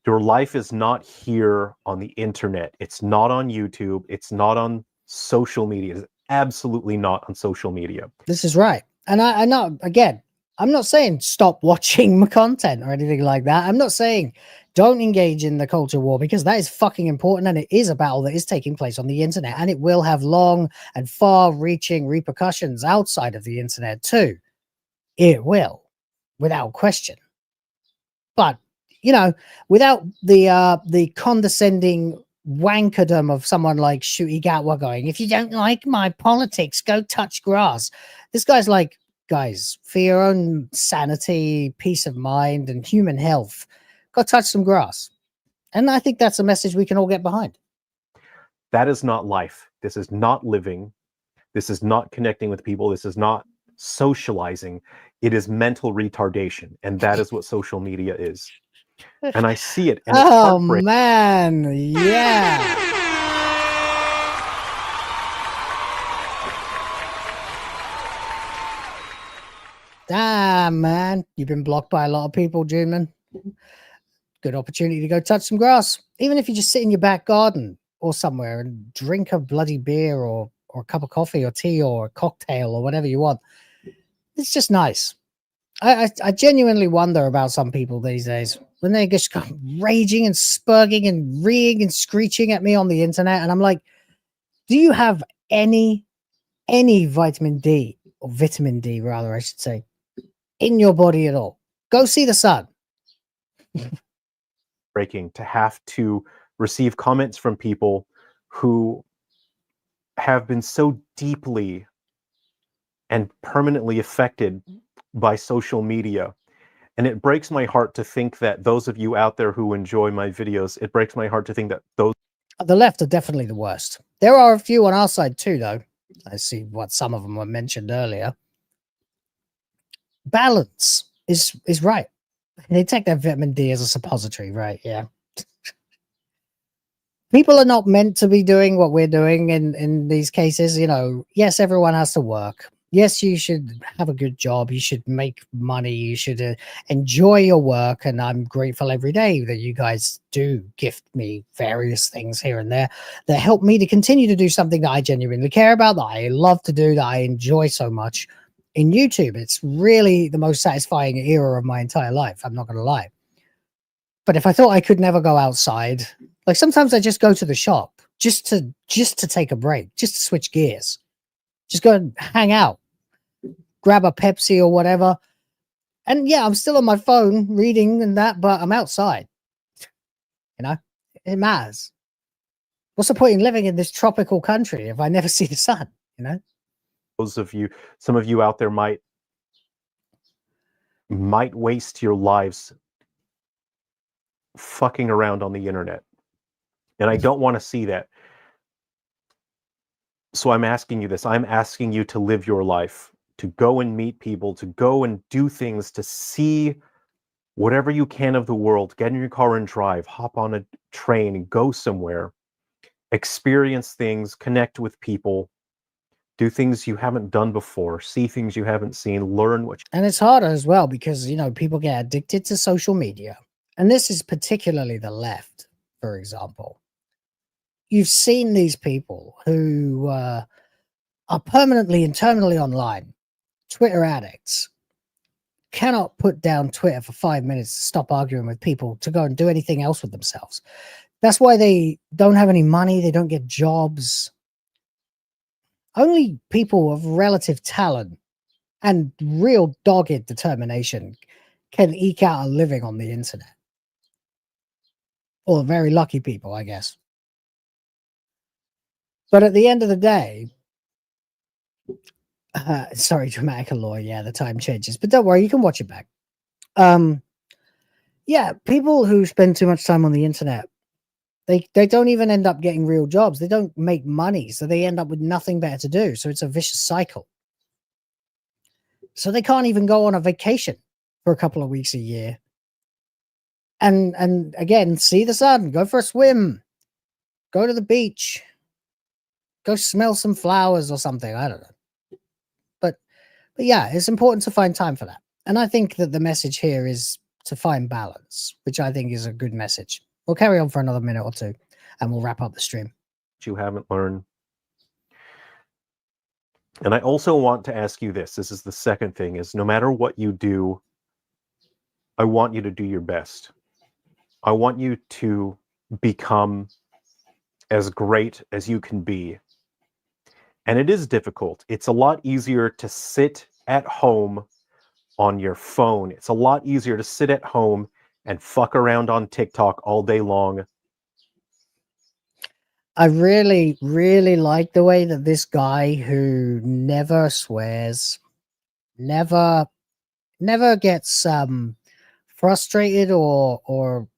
Your life is not here on the internet. It's not on YouTube. It's not on social media. It's absolutely not on social media. This is right. And I know, again, I'm not saying stop watching my content or anything like that. I'm not saying don't engage in the culture war, because that is fucking important, and it is a battle that is taking place on the internet, and it will have long and far-reaching repercussions outside of the internet too. It will, without question. But, you know, without the condescending wankerdom of someone like Ncuti Gatwa going, if you don't like my politics, go touch grass. This guy's like, guys, for your own sanity, peace of mind, and human health, go touch some grass. And I think that's a message we can all get behind. That is not life. This is not living. This is not connecting with people. This is not socializing. It is mental retardation. And that is what social media is. And I see it. And it's oh, man. Yeah. Damn, man. You've been blocked by a lot of people, Juneman. Good opportunity to go touch some grass. Even if you just sit in your back garden or somewhere and drink a bloody beer or a cup of coffee or tea or a cocktail or whatever you want. It's just nice. I genuinely wonder about some people these days when they just come raging and spurging and reeing and screeching at me on the internet. And I'm like, do you have any vitamin D, or vitamin D rather, I should say, in your body at all? Go see the sun. Breaking to have to receive comments from people who have been so deeply and permanently affected by social media. And it breaks my heart to think that those of you out there who enjoy my videos, it breaks my heart to think that those... The left are definitely the worst. There are a few on our side too, though. I see what some of them were mentioned earlier. Balance is right. They take their vitamin D as a suppository, right? Yeah. People are not meant to be doing what we're doing in these cases. You know, yes, everyone has to work. Yes, you should have a good job. You should make money. You should enjoy your work. And I'm grateful every day that you guys do gift me various things here and there that help me to continue to do something that I genuinely care about, that I love to do, that I enjoy so much in YouTube. It's really the most satisfying era of my entire life. I'm not going to lie. But if I thought I could never go outside, like sometimes I just go to the shop just to take a break, just to switch gears. Just go and hang out, grab a Pepsi or whatever. And yeah, I'm still on my phone reading and that, but I'm outside. You know, it matters. What's the point in living in this tropical country if I never see the sun, you know? Those of you, some of you out there might waste your lives fucking around on the internet. And I don't want to see that. So I'm asking you this. I'm asking you to live your life, to go and meet people, to go and do things, to see whatever you can of the world. Get in your car and drive, hop on a train, go somewhere, experience things, connect with people, do things you haven't done before, see things you haven't seen, learn what. And it's harder as well because, you know, people get addicted to social media. And this is particularly the left, for example. You've seen these people who are permanently and terminally online, Twitter addicts, cannot put down Twitter for 5 minutes to stop arguing with people to go and do anything else with themselves. That's why they don't have any money. They don't get jobs. Only people of relative talent and real dogged determination can eke out a living on the internet. or very lucky people, I guess. But at the end of the day, sorry, dramatic Aloy. Yeah, the time changes, but don't worry, you can watch it back. Yeah, people who spend too much time on the internet, they don't even end up getting real jobs. They don't make money, so they end up with nothing better to do. So it's a vicious cycle. So they can't even go on a vacation for a couple of weeks a year. And again, see the sun, go for a swim, go to the beach, go smell some flowers or something. I don't know. But yeah, it's important to find time for that. And I think that the message here is to find balance, which I think is a good message. We'll carry on for another minute or two and we'll wrap up the stream. You haven't learned. And I also want to ask you this. This is the second thing, is no matter what you do, I want you to do your best. I want you to become as great as you can be. And it is difficult. It's a lot easier to sit at home on your phone. It's a lot easier to sit at home and fuck around on TikTok all day long. I really, really like the way that this guy who never swears, never gets frustrated or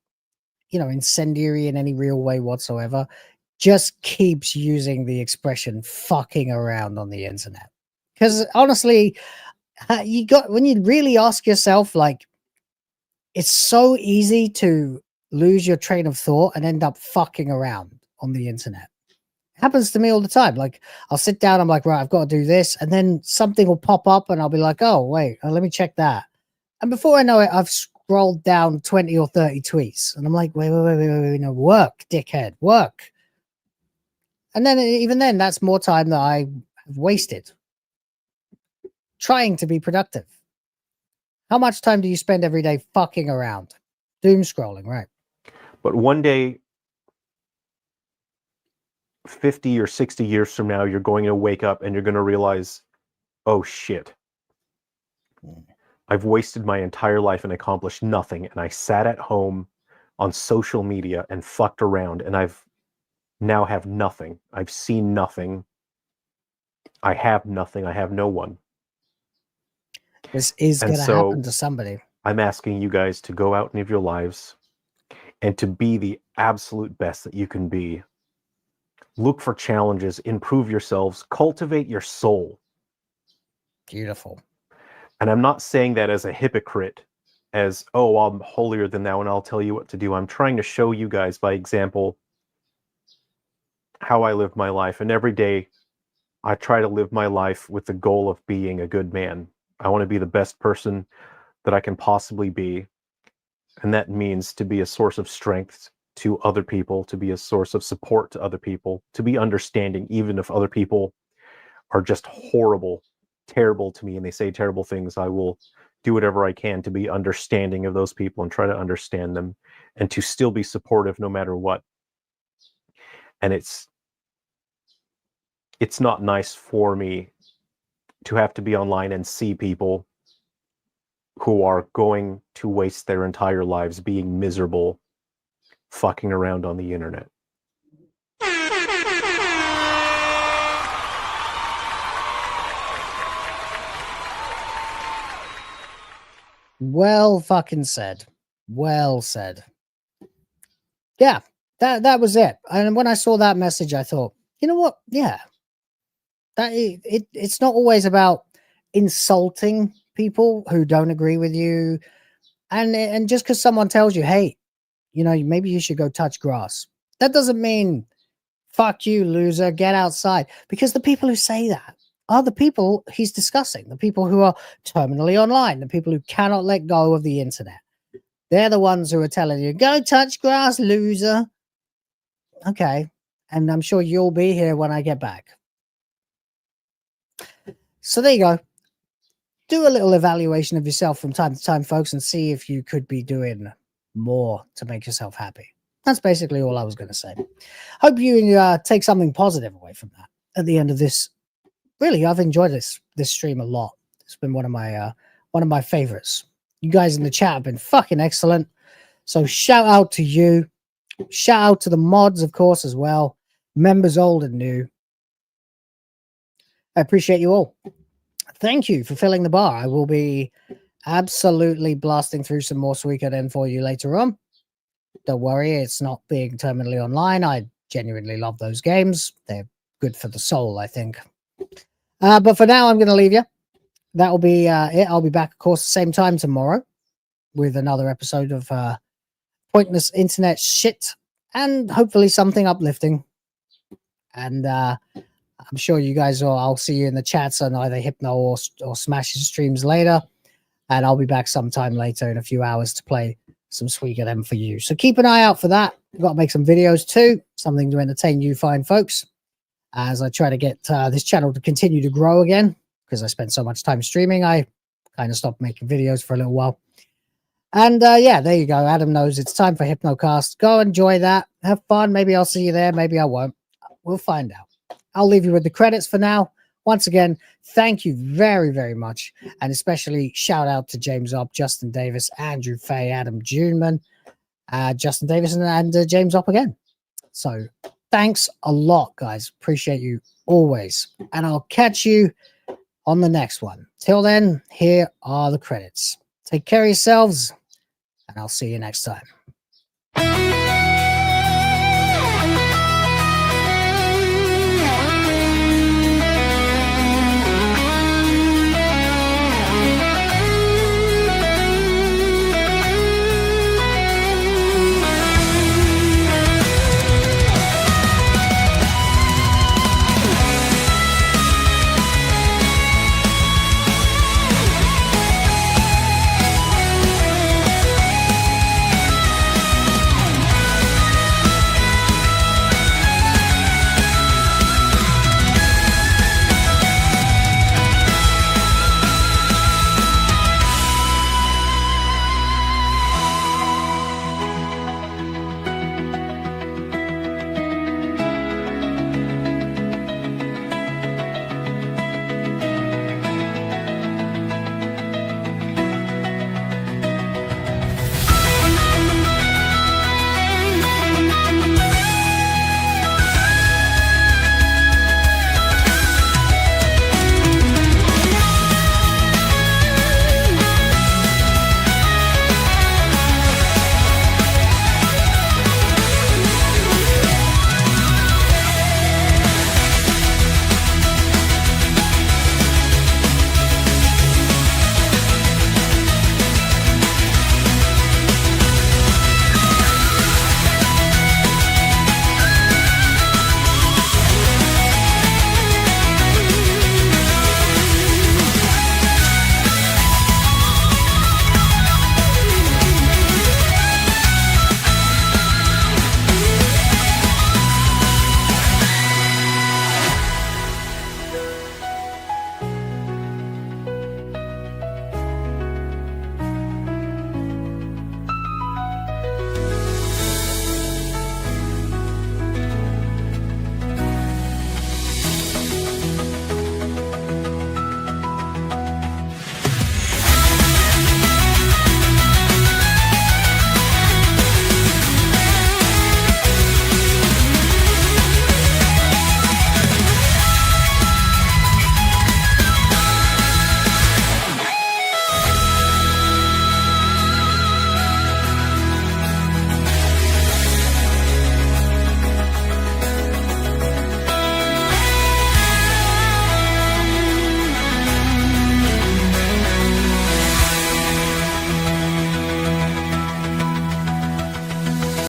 incendiary in any real way whatsoever, just keeps using the expression fucking around on the internet. Because honestly, when you really ask yourself, like, it's so easy to lose your train of thought and end up fucking around on the internet. It happens to me all the time. Like, I'll sit down, I'm like, right, I've got to do this, and then something will pop up and I'll be like, oh wait, let me check that. And before I know it, I've scrolled down 20 or 30 tweets and I'm like, wait, no, work, dickhead, work. And then even then, that's more time that I have wasted trying to be productive. How much time do you spend every day fucking around? Doom scrolling, right? But one day, 50 or 60 years from now, you're going to wake up and you're going to realize, oh shit, I've wasted my entire life and accomplished nothing. And I sat at home on social media and fucked around, and I've now have nothing. I've seen nothing. I have nothing. I have no one. This is going to happen to somebody. I'm asking you guys to go out and live your lives and to be the absolute best that you can be. Look for challenges, improve yourselves, cultivate your soul. Beautiful. And I'm not saying that as a hypocrite, as, oh, I'm holier than thou and I'll tell you what to do. I'm trying to show you guys by example how I live my life. And every day I try to live my life with the goal of being a good man. I want to be the best person that I can possibly be. And that means to be a source of strength to other people, to be a source of support to other people, to be understanding, even if other people are just horrible, terrible to me, and they say terrible things. I will do whatever I can to be understanding of those people and try to understand them and to still be supportive no matter what. And it's not nice for me to have to be online and see people who are going to waste their entire lives being miserable, fucking around on the internet. Well fucking said. Well said. Yeah, that was it. And when I saw that message, I thought, you know what? Yeah. It's not always about insulting people who don't agree with you. And just because someone tells you, hey, maybe you should go touch grass, that doesn't mean fuck you, loser, get outside. Because the people who say that are the people he's discussing, the people who are terminally online, the people who cannot let go of the internet. They're the ones who are telling you, go touch grass, loser. Okay. And I'm sure you'll be here when I get back. So there you go. Do a little evaluation of yourself from time to time, folks, and see if you could be doing more to make yourself happy. That's basically all I was going to say. Hope you take something positive away from that at the end of this. Really, I've enjoyed this stream a lot. It's been one of my favorites. You guys in the chat have been fucking excellent. So shout out to you. Shout out to the mods, of course, as well. Members old and new. I appreciate you all. Thank you for filling the bar. I will be absolutely blasting through some more Suikoden for you later on. Don't worry, it's not being terminally online. I genuinely love those games. They're good for the soul, I think. But for now, I'm going to leave you. That will be it. I'll be back, of course, the same time tomorrow with another episode of pointless internet shit and hopefully something uplifting. And I'm sure you guys I'll see you in the chats on either Hypno or Smash's streams later. And I'll be back sometime later in a few hours to play some Suikoden for you. So keep an eye out for that. I've got to make some videos too. Something to entertain you fine folks. As I try to get this channel to continue to grow again. Because I spent so much time streaming, I kind of stopped making videos for a little while. And yeah, there you go. Adam knows it's time for Hypnocast. Go enjoy that. Have fun. Maybe I'll see you there. Maybe I won't. We'll find out. I'll leave you with the credits for now. Once again, thank you very, very much. And especially shout out to James Opp, Justin Davis, Andrew Fay, Adam Juneman, Justin Davis, and James Opp again. So thanks a lot, guys. Appreciate you always. And I'll catch you on the next one. Till then, here are the credits. Take care of yourselves, and I'll see you next time.